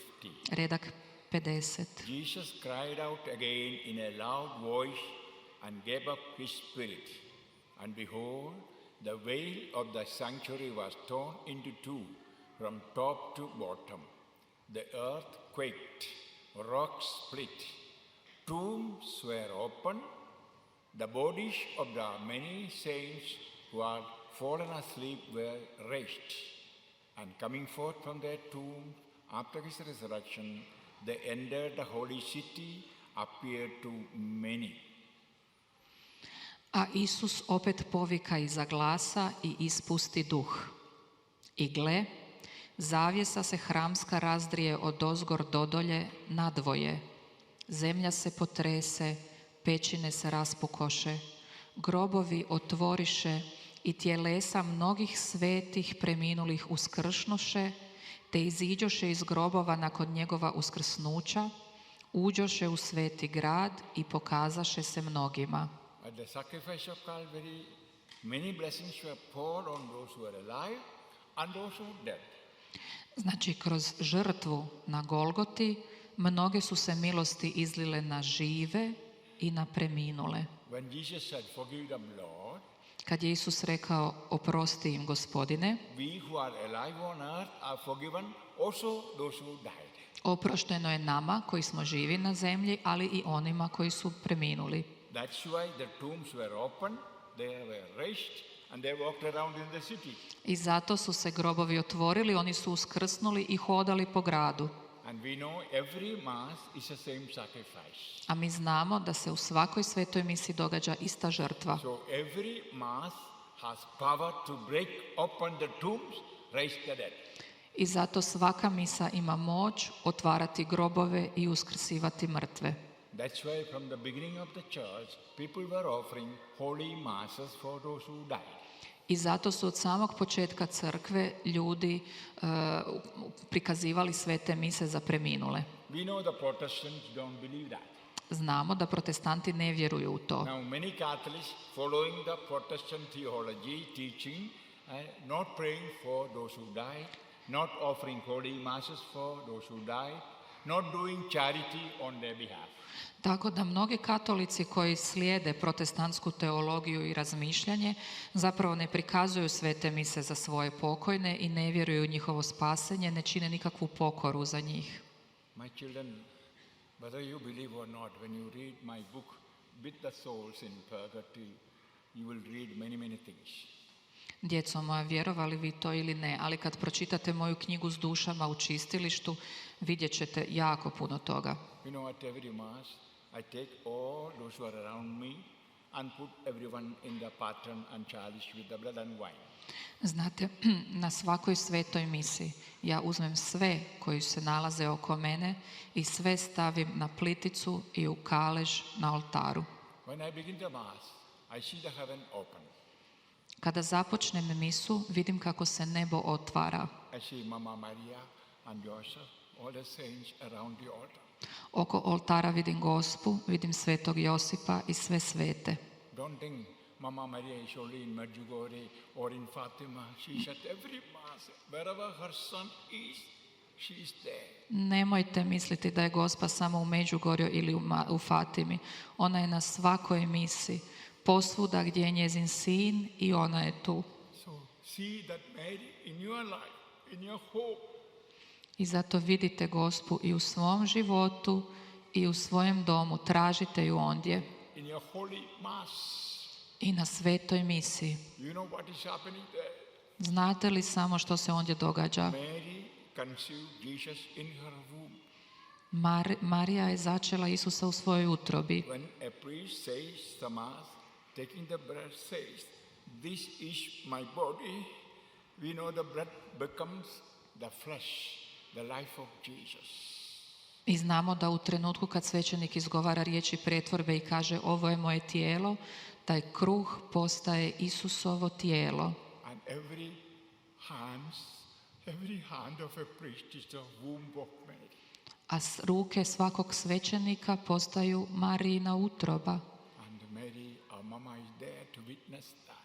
Redak 50. Jesus cried out again in a loud voice and gave up his spirit. And behold, the veil of the sanctuary was torn into two from top to bottom. The earth quaked, rocks split, tombs were opened. The bodies of the many saints who had fallen asleep were raised. And coming forth from their tomb after his resurrection, they entered the holy city, appeared to many. A Isus opet povika iza glasa i ispusti duh. I gle, zavjesa se hramska razdrije odozgor dodolje nadvoje. Zemlja se potrese, pećine se raspukoše, grobovi otvoriše i tjelesa mnogih svetih preminulih uskršnoše, te iziđoše iz grobova nakon njegova uskrsnuća, uđoše u sveti grad i pokazaše se mnogima. At the sacrifice of Calvary, many blessings were poured on those who were alive and those who were dead. Znači, kroz žrtvu na Golgoti mnoge su se milosti izlile na žive i na preminule. When Jesus said, "Forgive them, Lord," Kad je Isus rekao, oprosti im, Gospodine, we who are alive on earth are forgiven, also those who died. oprošteno je nama koji smo živi na zemlji, ali i onima koji su preminuli. That's why the tombs were opened, they were raised, and they walked around in the city. I zato su se grobovi otvorili, oni su uskrsnuli i hodali po gradu. And we know every mass is the same sacrifice. A mi znamo da se u svakoj svetoj misi događa ista žrtva. So every mass has power to break open the tombs, raise the dead. I zato svaka misa ima moć otvarati grobove i uskrsivati mrtve. That's why from the beginning of the church, people were offering holy masses for those who died. I zato su od samog početka crkve ljudi prikazivali svete mise za preminule. We know the Protestants don't believe that. Znamo da protestanti ne vjeruju u to. Now many Catholics following the Protestant theology teaching, not praying for those who died, not offering holy masses for those who died, not doing charity on their behalf. Tako da mnogi katolici koji slijede protestantsku teologiju i razmišljanje zapravo ne prikazuju svete mise za svoje pokojne i ne vjeruju u njihovo spasenje, ne čine nikakvu pokoru za njih. My children, whether you believe or not, when you read my book, With the Souls in Purgatory, you will read many things. Djeco moja, vjerovali vi to ili ne, ali kad pročitate moju knjigu S dušama u čistilištu, vidjet ćete jako puno toga. You know, at every mass, I take all those who are around me and put everyone in the pattern and chalice with the blood and wine. Znate, na svakoj svetoj misi ja uzmem sve koji se nalaze oko mene i sve stavim na pliticu i u kalež na oltaru. When I begin the mass, I see the heaven open. Kada započnem misu, vidim kako se nebo otvara. I see Mama Maria and Joseph, all the saints around the altar. Oko oltara vidim Gospu, vidim svetog Josipa i sve svete. Don't think Mama Maria is only in Medjugorje or in Fatima. She is at every mass. Wherever her son is, she is there. Nemojte misliti da je Gospa samo u Međugorju ili u Fatimi. Ona je na svakoj misi, posvuda gdje je njezin sin i ona je tu. So see that Mary in your life, in your home. I zato vidite Gospu i u svom životu i u svojem domu, tražite ju ondje. In your holy mass. i na svetoj misi. You know what is happening there? Znate li samo što se ondje događa? Mary conceived Jesus in her womb. Marija je začela Isusa u svojoj utrobi. When a priest says the mass, taking the bread says, "This is my body," we know the bread becomes the flesh, the life of Jesus. I znamo da u trenutku kad svećenik izgovara riječi pretvorbe i kaže ovo je moje tijelo, taj kruh postaje Isusovo tijelo. And every hand of a priest is the womb of Mary. A ruke svakog svećenika postaju Marijina utroba. And Mary, our mama, is there to witness that.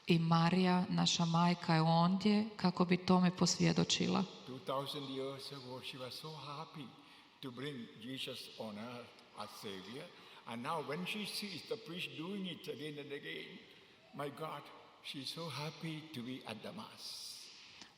I Marija, naša majka, je ondje kako bi tome posvjedočila. 2000 years ago, she was so happy to bring Jesus on earth as Savior. And now when she sees the priest doing it again and again, my God, she's so happy to be at the Mass.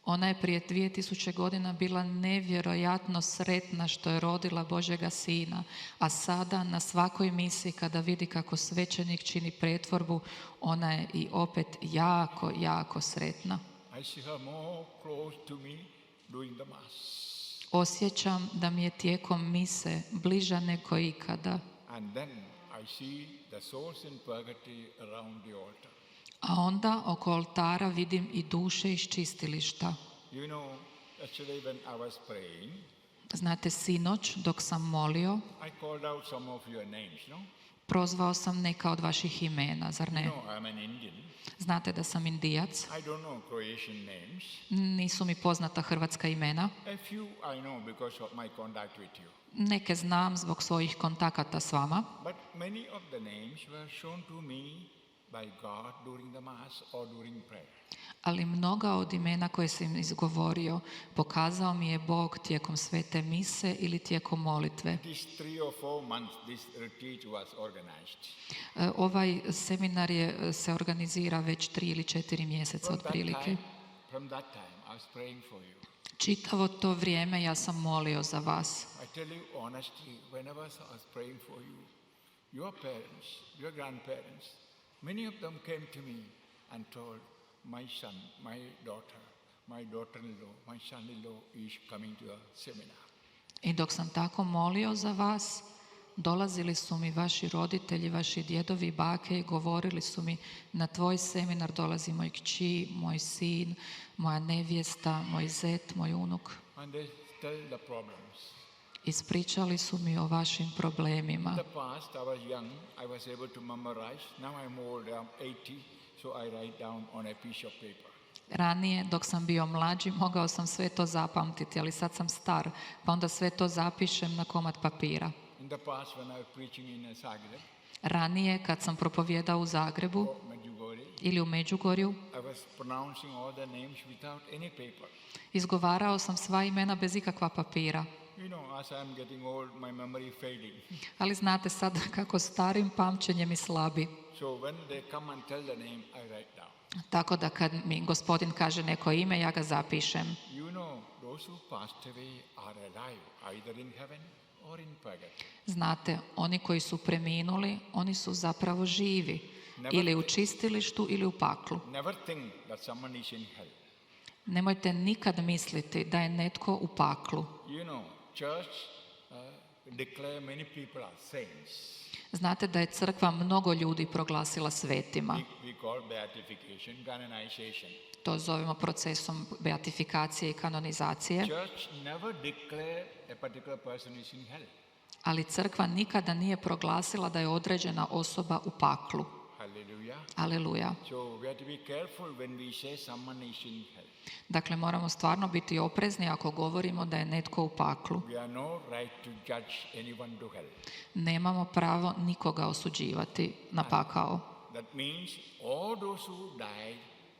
Ona je prije 2000 godina bila nevjerojatno sretna što je rodila Božjega Sina, a sada na svakoj misi kada vidi kako svećenik čini pretvorbu, ona je i opet jako, jako sretna. I see her more close to me doing the Mass. Osjećam da mi je tijekom mise bliža nego ikada. And then I see the souls in purgatory around the altar. A onda oko oltara vidim i duše iz čistilišta. You know, yesterday when I was praying, Znate, sinoć dok sam molio, I called out some of your names, no? prozvao sam neka od vaših imena, zar ne? You know, I'm an Indian. Znate da sam Indijac, I don't know Croatian names. nisu mi poznata hrvatska imena. A few I know because of my contact with you. Neke znam zbog svojih kontakata s vama, But many of the names were shown to me by God during the Mass or during prayer. ali mnoga od imena koje sam izgovorio pokazao mi je Bog tijekom svete mise ili tijekom molitve. These 3 or 4 months, this retreat was organized. Ovaj seminar se organizira već 3 ili 4 mjeseca otprilike. From that time, I was praying for you. Čitavo to vrijeme ja sam molio za vas. I tell you honestly, whenever I was praying for you, your parents, your grandparents, many of them came to me and told, my son, my daughter-in-law, my son-in-law is coming to a seminar. I dok sam tako molio za vas, dolazili su mi vaši roditelji, vaši djedovi i bake i govorili su mi na tvoj seminar dolazi moj kći, moj sin, moja nevjesta, moj zet, moj unuk. And they tell the problems. Ispričali su mi o vašim problemima. In the past, I was young, I was able to memorize. Now I'm old, I'm 80, so I write down on a piece of paper. Ranije, dok sam bio mlađi, mogao sam sve to zapamtiti, ali sad sam star, pa onda sve to zapišem na komad papira. In the past, when I was preaching in Zagreb, Ranije, kad sam propovijedao u Zagrebu or Medjugorje, ili u Međugorju, I was pronouncing all the names without any paper. izgovarao sam sva imena bez ikakva papira. You know, as I'm getting old, my memory fading. Ali znate sad kako starim pamćenje mi slabi. So when they come and tell the name, I write down. Tako da kad mi gospodin kaže neko ime, ja ga zapišem. You know, those who passed away are alive, either in heaven or in purgatory. Znate, oni koji su preminuli, oni su zapravo živi. Ili u čistilištu ili u paklu. Never think that someone is in hell. Nemojte nikad misliti da je netko u paklu. You know, church declare many people are saints. Znate da je crkva mnogo ljudi proglasila svetima. We call beatification, canonization. To zovemo procesom beatifikacije i kanonizacije. Church never declare a particular person is in hell. Ali crkva nikada nije proglasila da je određena osoba u paklu. Hallelujah. Aleluja. So we have to be careful when we say someone is in hell. Dakle, moramo stvarno biti oprezni ako govorimo da je netko u paklu. We have no right to judge anyone to hell. Nemamo pravo nikoga osuđivati na pakao. That means all those who died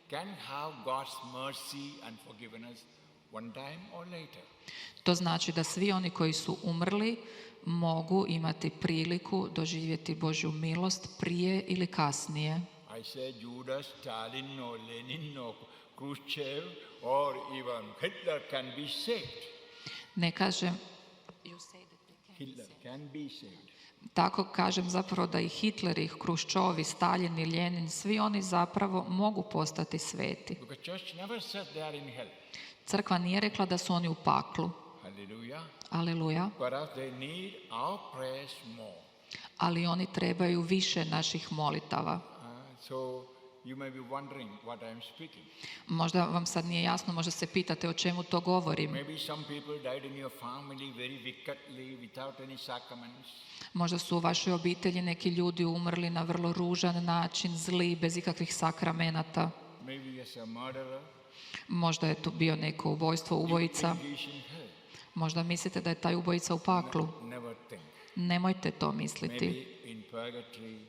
can have God's mercy and forgiveness one time or later. To znači da svi oni koji su umrli mogu imati priliku doživjeti Božju milost prije ili kasnije. I say Judas, Stalin, or Lenin, or Khrushchev, or even Hitler can be saved. Ne kažem, Hitler can be saved. Tako kažem zapravo da i Hitler, i Hruščov, i Staljin, i Ljenin, svi oni zapravo mogu postati sveti. Because church never said they are in hell. Crkva nije rekla da su oni u paklu. Hallelujah. Aleluja. But they need our prayers more. Ali oni trebaju više naših molitava. So you may be wondering what I am speaking. Možda vam sad nije jasno, možda se pitate o čemu to govorim. Maybe some people died in your family very wickedly without any sacraments. Možda su u vašoj obitelji neki ljudi umrli na vrlo ružan način, zli, bez ikakvih sakramenata. Maybe as a murderer. Možda je to bio neko ubojstvo, ubojica. He is in hell. Možda mislite da je taj ubojica u paklu. Never think. Nemojte to misliti. Maybe in purgatory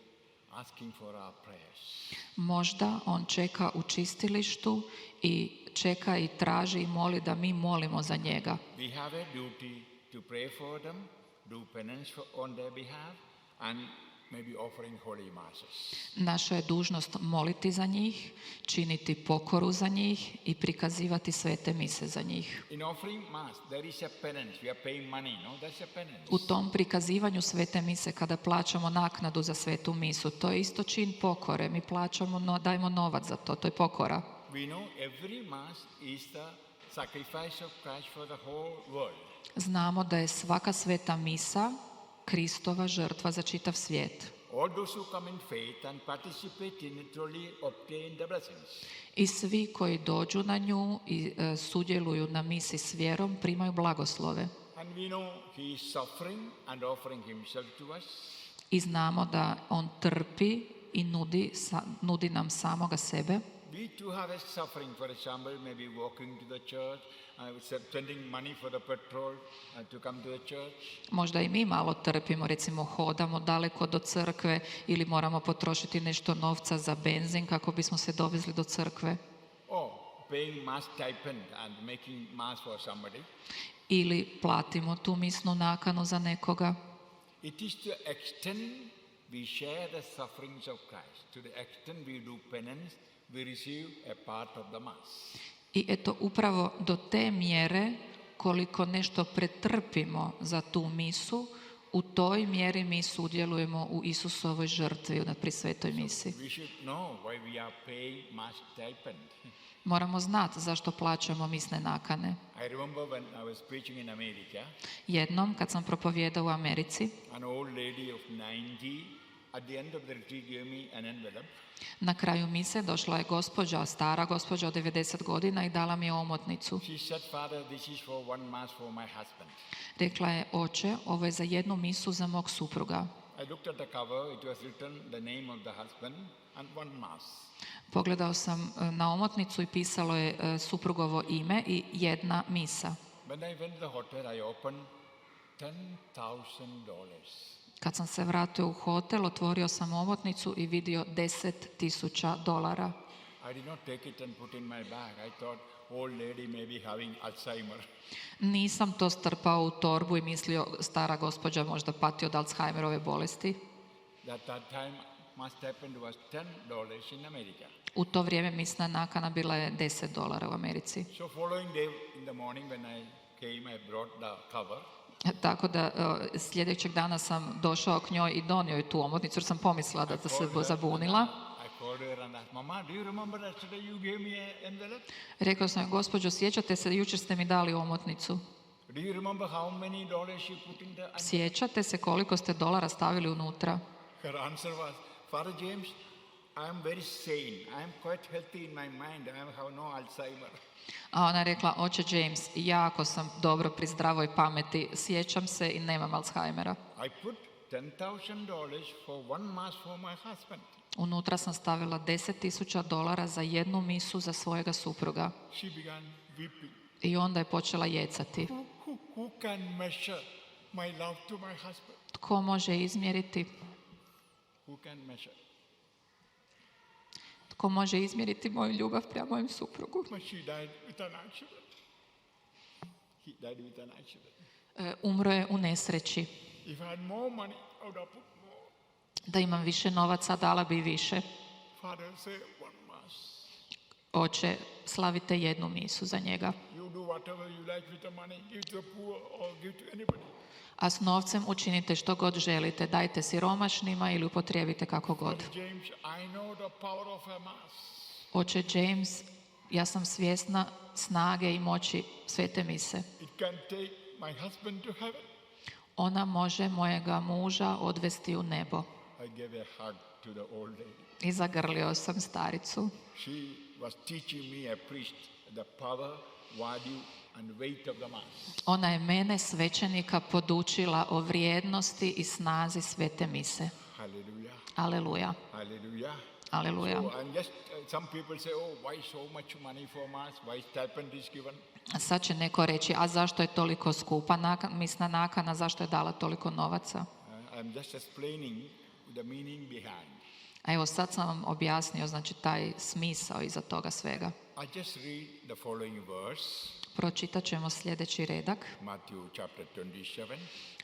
asking for our prayers. Možda on čeka u čistilištu i čeka i traži i moli da mi molimo za njega. We have a duty to pray for them, do penance on their behalf, and maybe offering holy masses. Naša je dužnost moliti za njih, činiti pokoru za njih i prikazivati svete mise za njih. In offering mass, there is a penance. We are paying money, no? That's a penance. U tom prikazivanju svete mise, kada plaćamo naknadu za svetu misu, to je isto čin pokore. Mi plaćamo, dajemo novac za to, to je pokora. We know every mass is the sacrifice of Christ for the whole world. Znamo da je svaka sveta misa Kristova žrtva za čitav svijet. All those who come in faith and participate in it truly obtain the blessings. I svi koji dođu na nju i sudjeluju na misi s vjerom primaju blagoslove. And we know he is suffering and offering himself to us. I znamo da on trpi i nudi nam samoga sebe. We too have a suffering, for example, maybe walking to the church, spending money for the petrol to come to the church. Možda i mi malo trpimo, recimo hodamo daleko do crkve ili moramo potrošiti nešto novca za benzin kako bismo se dovezli do crkve. Or paying mass stipend and making mass for somebody. Ili platimo tu misnu nakanu za nekoga. It is to the extent we share the sufferings of Christ, to the extent we do penance, we receive a part of the mass. I eto, upravo do te mjere koliko nešto pretrpimo za tu misu, u toj mjeri mi sudjelujemo u Isusovoj žrtvi pri svetoj misi. We should know why we are paying mass stipend. Moramo znati zašto plaćamo misne nakane. I remember when I was preaching in America, Jednom, kad sam propovijedao u Americi, an old lady of 90, at the end of the retreat gave me an envelope. na kraju mise došla je gospođa, stara gospođa od 90 godina i dala mi je omotnicu. She said, Father, this is for one mass for my husband. Rekla je, oče, ovo je za jednu misu za mog supruga. I looked at the cover, it was written the name of the husband and one mass. Pogledao sam na omotnicu i pisalo je suprugovo ime i jedna misa. When I went to the hotel, I opened $10,000. Kad sam se vratio u hotel, otvorio sam omotnicu i vidio $10,000. I did not take it and put in my bag. I thought, old lady may be having Alzheimer. Nisam to strpao u torbu i mislio, stara gospođa možda pati od Alzheimerove bolesti. At that time, mass stipend was $10 in America. U to vrijeme misna nakana bila je $10 u Americi. So following day in the morning when I came, I brought the cover. Tako da sljedećeg dana sam došao k njoj i donio je tu omotnicu jer sam pomislila da se zabunila. I called her and asked, Mama, do you remember yesterday you gave me an envelope? Rekao sam joj, gospođo, sjećate se, jučer ste mi dali omotnicu. Do you remember how many dollars you put in the envelope? Sjećate se koliko ste dolara stavili unutra? Her answer was, Father James, I am very sane. I am quite healthy in my mind. I have no Alzheimer. A ona je rekla, oče James, jako sam dobro pri zdravoj pameti, sjećam se i nemam Alzheimera. I put $10,000 for one mass for my husband. Unutra sam stavila $10,000 za jednu misu za svojega supruga. She began weeping. I onda je počela jecati. Who can measure my love to my husband? Tko može izmjeriti? Who can measure? Tko može izmjeriti moju ljubav prema mojem suprugu? But she died with an accident. He died with an accident. Umro je u nesreći. If I had more money, I would have put more. Da imam više novaca, dala bi više. Father, say one mass. Oče, slavite jednu misu za njega. You do whatever you like with the money, give to the poor or give to anybody. A s novcem učinite što god želite, dajte siromašnima ili upotrijebite kako god. Father James, I know the power of a mass. Oče James, ja sam svjesna snage i moći svete mise. It can take my husband to heaven. Ona može mojega muža odvesti u nebo. I gave a hug to the old lady. I zagrlio sam staricu. She was teaching me, a priest, the power, value and weight of the mass. Ona je mene, svećenika, podučila o vrijednosti i snazi svete mise. Hallelujah. Aleluja. Hallelujah. Aleluja. So, and just some people say, oh, why so much money for mass? Why stipend is given? Sad će neko reći, a zašto je toliko skupa misna nakana, zašto je dala toliko novaca? I'm just explaining the meaning behind. A evo sad sam vam objasnio, znači taj smisao iza toga svega. I just read the following verse, Pročitat ćemo sljedeći redak. Matthew chapter 27,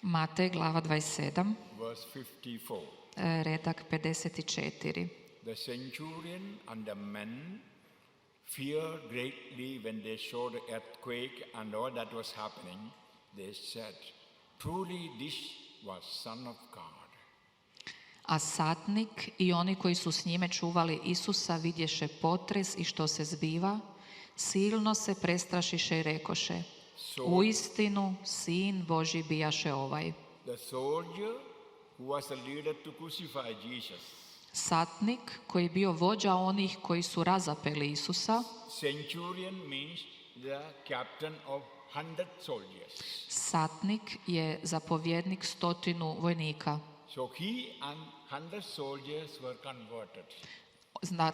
Matej, glava 27, verse 54. redak 54. The centurion and the men feared greatly when they saw the earthquake and all that was happening. They said, truly this was Son of God. A satnik i oni koji su s njime čuvali Isusa vidješe potres i što se zbiva, silno se prestrašiše i rekoše, uistinu Sin Božji bijaše ovaj. The soldier who was the leader to crucify Jesus, Satnik koji je bio vođa onih koji su razapeli Isusa, centurion means the captain of 100 soldiers. satnik je zapovjednik 100 vojnika. So he and 100 soldiers were converted.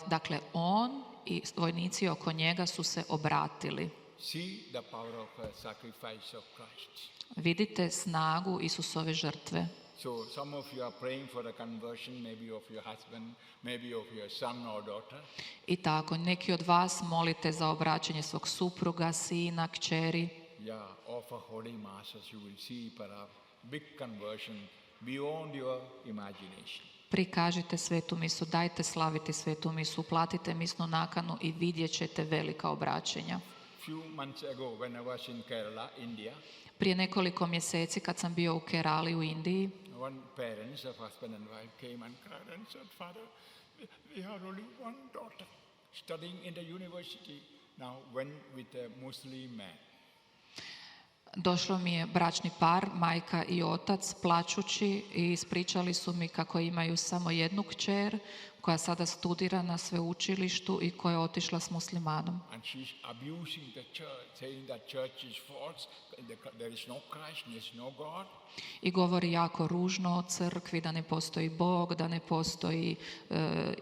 Dakle, on i vojnici oko njega su se obratili. See the power of a sacrifice of Christ. Vidite snagu Isusove žrtve. So some of you are praying for the conversion, maybe of your husband, maybe of your son or daughter. I tako, neki od vas molite za obraćanje svog supruga, sina, kćeri. Yeah, offer holy masses, you will see perhaps big conversion beyond your imagination. Prikažite svetu misu, dajte slaviti svetu misu, platite misnu nakanu i vidjet ćete velika obraćenja. Few months ago when I was in Kerala, India, Prije nekoliko mjeseci kad sam bio u Kerali u Indiji, one parents of husband and wife came and cried and said, Father, we have only one daughter studying in the university. Now went with a Muslim man. došlo mi je bračni par, majka i otac, plačući i ispričali su mi kako imaju samo jednu kćer koja sada studira na sveučilištu i koja je otišla s muslimanom. And she's abusing the church, saying that church is false, there is no Christ, there is no God. I govori jako ružno o crkvi, da ne postoji Bog, da ne postoji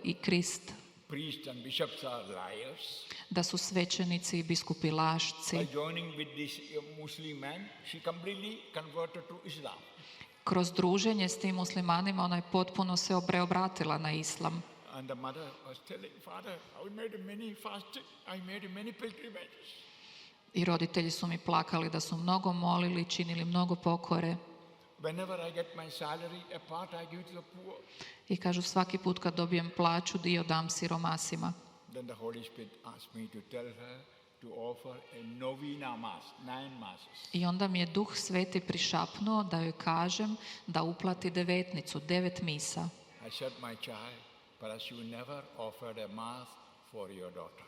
i Krist, Priests and bishops are liars. da su svećenici i biskupi lašci. By joining with this Muslim man, she completely converted to Islam. Kroz druženje s tim muslimanima ona je potpuno se preobratila na islam. And the mother was telling, Father, I made many fasting, I made many pilgrimages. I roditelji su mi plakali da su mnogo molili, činili mnogo pokore. Whenever I get my salary, a part I give to the poor. I kažu, svaki put kad dobijem plaću, dio dam siromasima. Then the Holy Spirit asked me to tell her to offer a novena mass, 9 masses. I onda mi je Duh Sveti prišapnuo da joj kažem da uplati 9 misa. I said, my child, perhaps you never offered a mass for your daughter.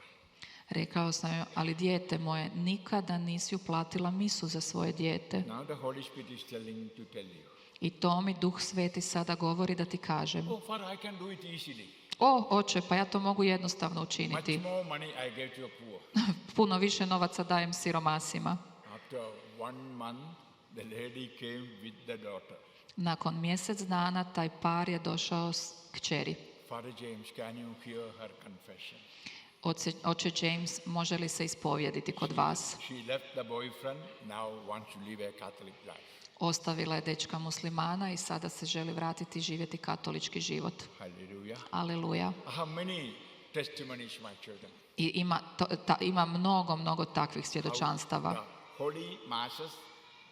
Rekao sam joj, ali dijete moje, nikada nisi uplatila misu za svoje dijete. Now the Holy Spirit is telling to tell you. I to mi Duh Sveti sada govori da ti kažem. Oh, Father, I can do it easily. Oče, pa ja to mogu jednostavno Much učiniti. more money I gave to the poor. Puno više novaca dajem siromasima. After 1 month, the lady came with the daughter. Nakon mjesec dana taj par je došao s kćeri. Father James, can you hear her confession? Oče James, može li se ispovjediti kod vas? She left the boyfriend, now wants to live a Catholic life. Ostavila je dečka muslimana i sada se želi vratiti i živjeti katolički život. Hallelujah. Aleluja. I have many testimonies, my children. I ima mnogo takvih svjedočanstava. The holy masses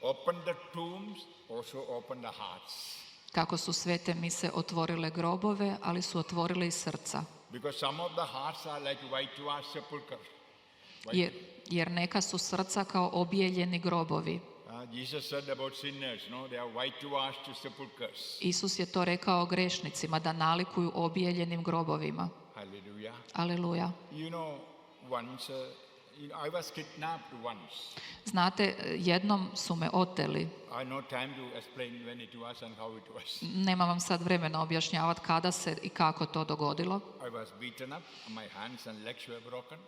open the tombs, also open the hearts. Kako su svete mise otvorile grobove, ali su otvorile i srca. Because some of the hearts are like whitewashed sepulchre. Jer neka su srca kao obijeljeni grobovi. Jesus said about sinners, no, they are whitewashed sepulchres. Isus je to rekao grešnicima, da nalikuju obijeljenim grobovima. Hallelujah. Aleluja. You know, once, I was kidnapped once. Znate, jednom su me oteli. I no time to explain when it was and how it was. Nemam vam sad vremena objašnjavati kada se i kako to dogodilo. I was beaten up, my hands and legs were broken.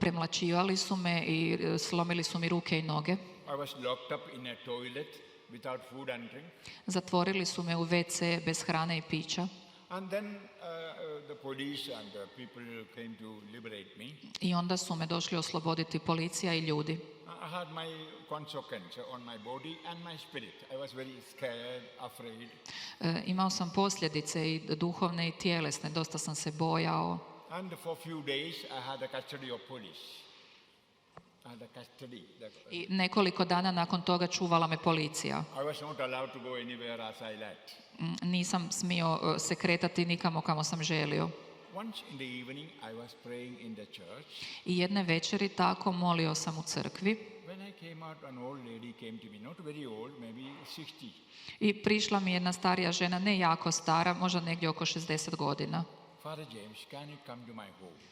Premlaćivali su me i slomili su mi ruke i noge. I was locked up in a toilet without food and drink. Zatvorili su me u WC bez hrane i pića. And then the police and the people came to liberate me. I onda su me došli osloboditi policija i ljudi. I had my consequence on my body and my spirit. I was very scared, afraid. Imao sam posljedice i duhovne i tjelesne, dosta sam se bojao. And for few days I had the custody of police. I nekoliko dana nakon toga čuvala me policija. I was not allowed to go anywhere as I liked. Nisam smio se kretati nikamo kamo sam želio. Once in the evening I was praying in the church. I jedne večeri tako molio sam u crkvi. When I came out, an old lady came to me, not very old, maybe 60. I prišla mi jedna starija žena, ne jako stara, možda negdje oko 60 godina. Father James, can you come to my home?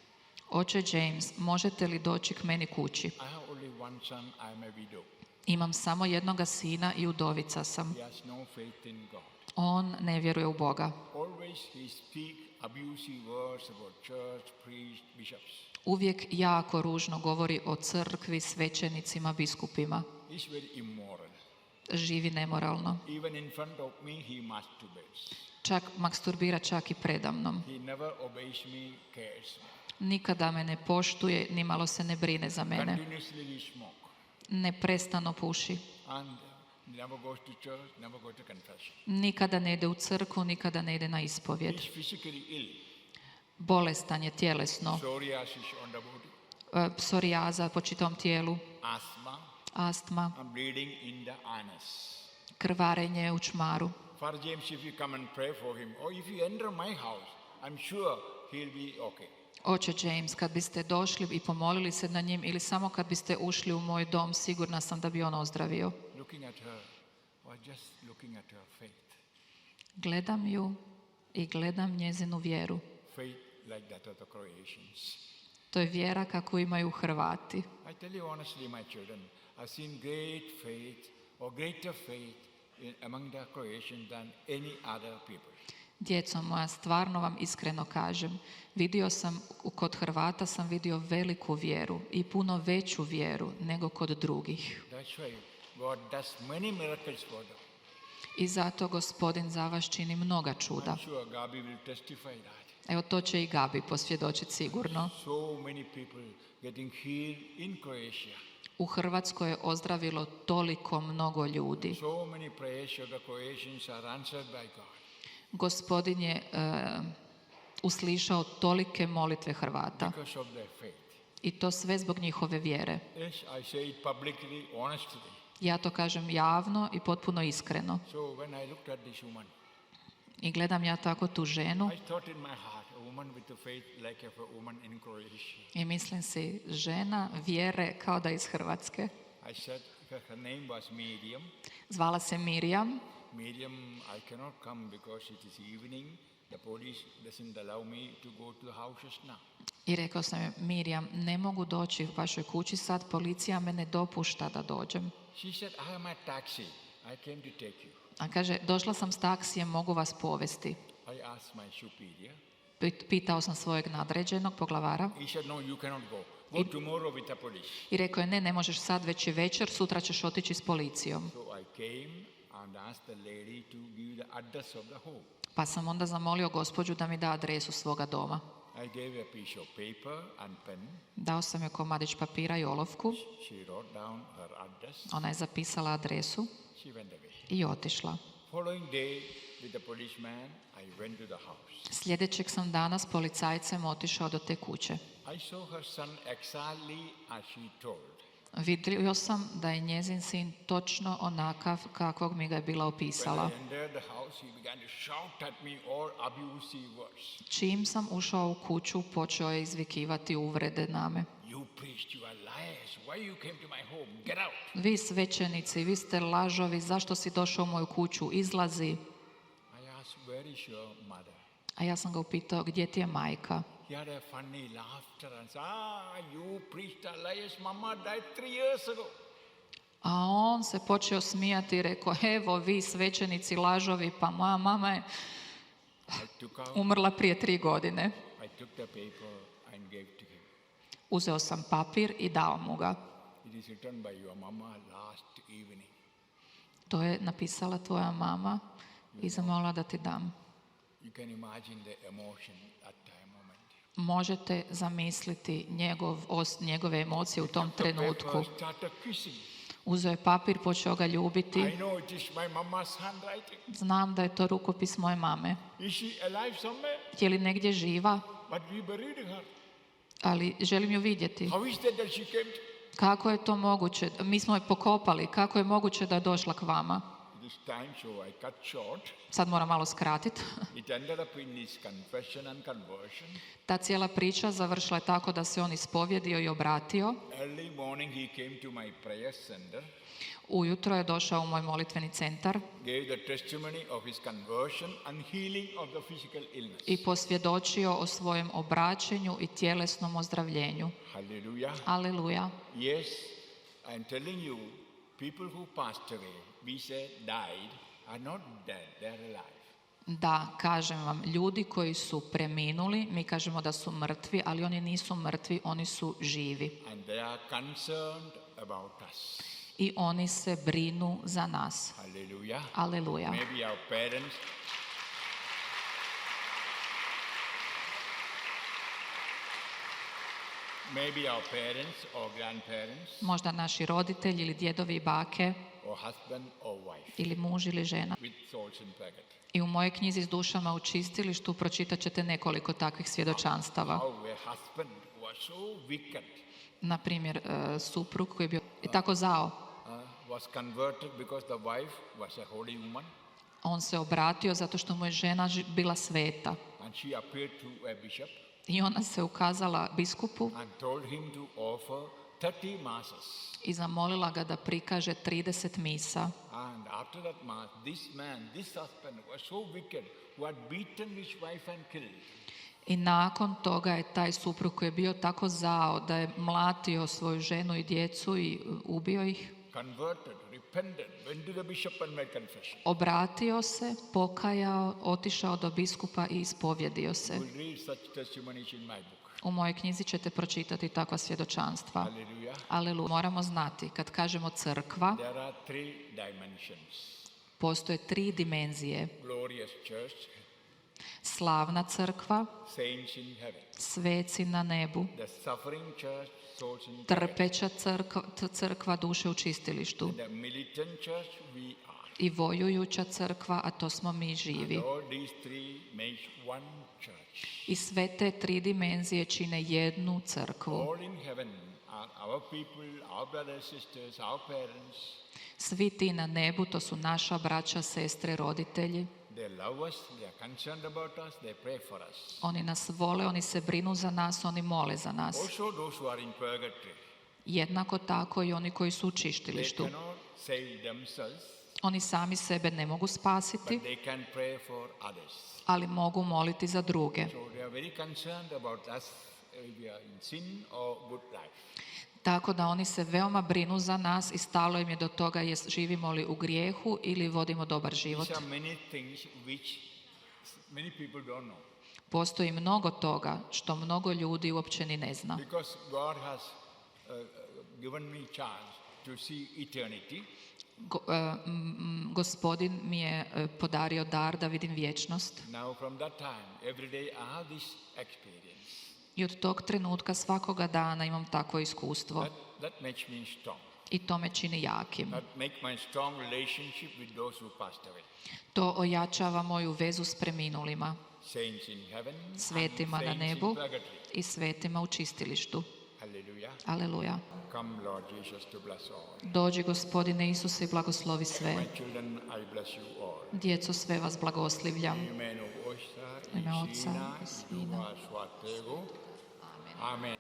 Oče James, možete li doći k meni kući? I have only one son, I am a widow. Imam samo jednoga sina i udovica sam. He has no faith in God. On ne vjeruje u Boga. Always he speak abusive words about church, priest, bishops. Uvijek jako ružno govori o crkvi, svećenicima, biskupima. He's very immoral. Živi nemoralno. Even in front of me he masturbates. Čak masturbira čak i predamnom. He never obeys me, cares me. Nikada me ne poštuje, nimalo se ne brine za mene. Continuously he smoke. Neprestano puši. And never goes to church, never goes to confession. Nikada ne ide u crkvu, nikada ne ide na ispovjed. He's physically ill. Bolestan je tjelesno. Psoriasis on the body. Psorijaza po čitavom tijelu. Asthma. Astma. And bleeding in the anus. Krvarenje u čmaru. Father James, if you come and pray for him, or if you enter my house, I'm sure he'll be okay. Oče James, kad biste došli i pomolili se na njim ili samo kad biste ušli u moj dom, sigurna sam da bi on ozdravio. Looking at her, or just looking at her faith. Gledam ju i gledam njezinu vjeru. Faith like that of the Croatians. To je vjera kakvu imaju Hrvati. I tell you honestly, my children, I've seen great faith or greater faith among the Croatians than any other people. Djeco moja, stvarno vam iskreno kažem, vidio sam, kod Hrvata sam vidio veliku vjeru i puno veću vjeru nego kod drugih. That's why God does many miracles for them. I zato Gospodin za vas čini mnoga čuda. I'm sure Gabi will testify that. Evo to će i Gabi posvjedočiti sigurno. So many people getting healed in Croatia. U Hrvatskoj je ozdravilo toliko mnogo ljudi. So many prayers of the Croatians are answered by God. Gospodin je uslišao tolike molitve Hrvata. Because of their faith. I to sve zbog njihove vjere. Yes, I say it publicly, honestly. Ja to kažem javno i potpuno iskreno. So when I looked at this woman, I gledam ja tako tu ženu I thought in my heart, a woman with a faith like a woman in Croatia. i mislim si, žena vjere kao da iz Hrvatske. I said, her name was Miriam. Zvala se Mirjam. Miriam, I cannot come because it is evening. The police doesn't allow me to go to the houses now. I rekao sam joj, Mirjam, ne mogu doći u vašoj kući sad, policija me ne dopušta da dođem. She said, I am a taxi. I came to take you. A kaže, došla sam s taksijem, mogu vas povesti. I asked my superior. Pitao sam svojeg nadređenog poglavara. He said, no, you cannot go. Go tomorrow with the police. I rekao je, ne možeš sad, već je večer, sutra ćeš otići s policijom. So I came and asked the lady to give the address of the home. Pa sam onda zamolio gospođu da mi da adresu svoga doma. I gave a piece of paper and pen. Dao sam joj komadić papira i olovku. She wrote down her address. Ona je zapisala adresu She went away. i otišla. Following day with the policeman, I went to the house. Sljedećeg sam dana s policajcem otišao do te kuće. I saw her son exactly as she told. Vidio sam da je njezin sin točno onakav kakvog mi ga je bila When opisala. I entered the house, he began to shout at me all abusive words. Čim sam ušao u kuću, počeo je izvikivati uvrede na me. You priest, you are liars. Why you came to my home? Get out. Vi svećenici, vi ste lažovi, zašto si došao u moju kuću? Izlazi. I asked, where is your mother? A ja sam ga upitao, gdje ti je majka? He had a funny laughter and said, you priest are liars. Mama died 3 years ago. A on se počeo smijati i rekao, evo vi svećenici lažovi, pa moja mama je I took out, umrla prije 3 godine. I took the paper and gave to him. Uzeo sam papir i dao mu ga. It is written by your mama last evening. To je napisala tvoja mama i zamolila da ti dam. You can imagine the emotion at that moment. Možete zamisliti njegove emocije u tom The trenutku. paper started kissing. Uzeo je papir, počeo ga ljubiti. I know it is my mama's handwriting. Znam da je to rukopis moje mame. Is she alive somewhere? Je li negdje živa? But we buried her. Ali želim ju vidjeti. How is that she came to? Kako je to moguće? Mi smo je pokopali. Kako je moguće da je došla k vama? It is time, so I cut short. Sad moram malo skratiti. It ended up in his confession and conversion. Ta cijela priča završila je tako da se on ispovjedio i obratio. Early morning he came to my prayer center, Ujutro je došao u moj molitveni centar gave the testimony of his conversion and healing of the physical illness. i posvjedočio o svojem obraćenju i tjelesnom ozdravljenju. Hallelujah. Aleluja. Yes, I am telling you, people who passed away, we say died, are not dead, they are alive. Da, kažem vam, ljudi koji su preminuli, mi kažemo da su mrtvi, ali oni nisu mrtvi, oni su živi. And they are concerned about us. I oni se brinu za nas. Hallelujah. Aleluja. Maybe our parents, or grandparents, Možda naši roditelji ili djedovi i bake, or husband or wife, ili muž ili žena. with souls in purgatory. I u mojoj knjizi S dušama u čistilištu pročitat ćete nekoliko takvih svjedočanstava. How a husband was so wicked, Na primjer, suprug koji je bio tako zao. was converted because the wife was a holy woman, On se obratio zato što mu je žena bila sveta. and she appeared to a bishop I ona se ukazala biskupu and told him to offer 30 masses. i zamolila ga da prikaže 30 misa. And after that mass, this husband was so wicked, who had beaten his wife and killed. I nakon toga je taj suprug koji je bio tako zao da je mlatio svoju ženu i djecu i ubio ih, Converted, repented, went to the bishop and made confession. obratio se, pokajao, otišao do biskupa i ispovjedio se. You will read such testimonies in my book. U mojoj knjizi ćete pročitati takva svjedočanstva. Hallelujah. Aleluja. Moramo znati, kad kažemo crkva, There are 3 dimensions. postoje 3 dimenzije. Glorious church, Slavna crkva, saints in heaven. sveci na nebu, The suffering church, souls in heaven. trpeća crkva duše u čistilištu The militant church, we are. i vojujuća crkva, a to smo mi živi. All these 3 make one church. I sve te 3 dimenzije čine jednu crkvu. All in heaven are our people, our brothers, sisters, our parents. Svi ti na nebu, to su naša braća, sestre, roditelji. They love us, they are concerned about us, they pray for us. Oni nas vole, oni se brinu za nas, oni mole za nas. Also those who are in purgatory, Jednako tako i oni koji su u they čištilištu. cannot save themselves, Oni sami sebe ne mogu spasiti, but they can pray for others. ali mogu moliti za druge. So they are very concerned about us if we are in sin or good life. Tako da oni se veoma brinu za nas i stalo im je do toga živimo li u grijehu ili vodimo dobar život. These are many things which many people don't know. Postoji mnogo toga što mnogo ljudi uopće ni ne zna. Because God has given me chance to see eternity. Gospodin mi je podario dar da vidim vječnost. Now from that time, every day I have this experience. I od tog trenutka svakoga dana imam takvo iskustvo. That makes me strong. I to me čini jakim. That make my strong relationship with those who passed away. To ojačava moju vezu s preminulima, Saints in heaven, svetima and na saints in nebu purgatory. i svetima u čistilištu. Hallelujah. Aleluja. Come, Lord Jesus, to bless all. Dođi, Gospodine Isuse, i blagoslovi sve. My children, I bless you all. Djeco, sve vas blagoslivljam. Amen. Ime Oca i Sina. Amen.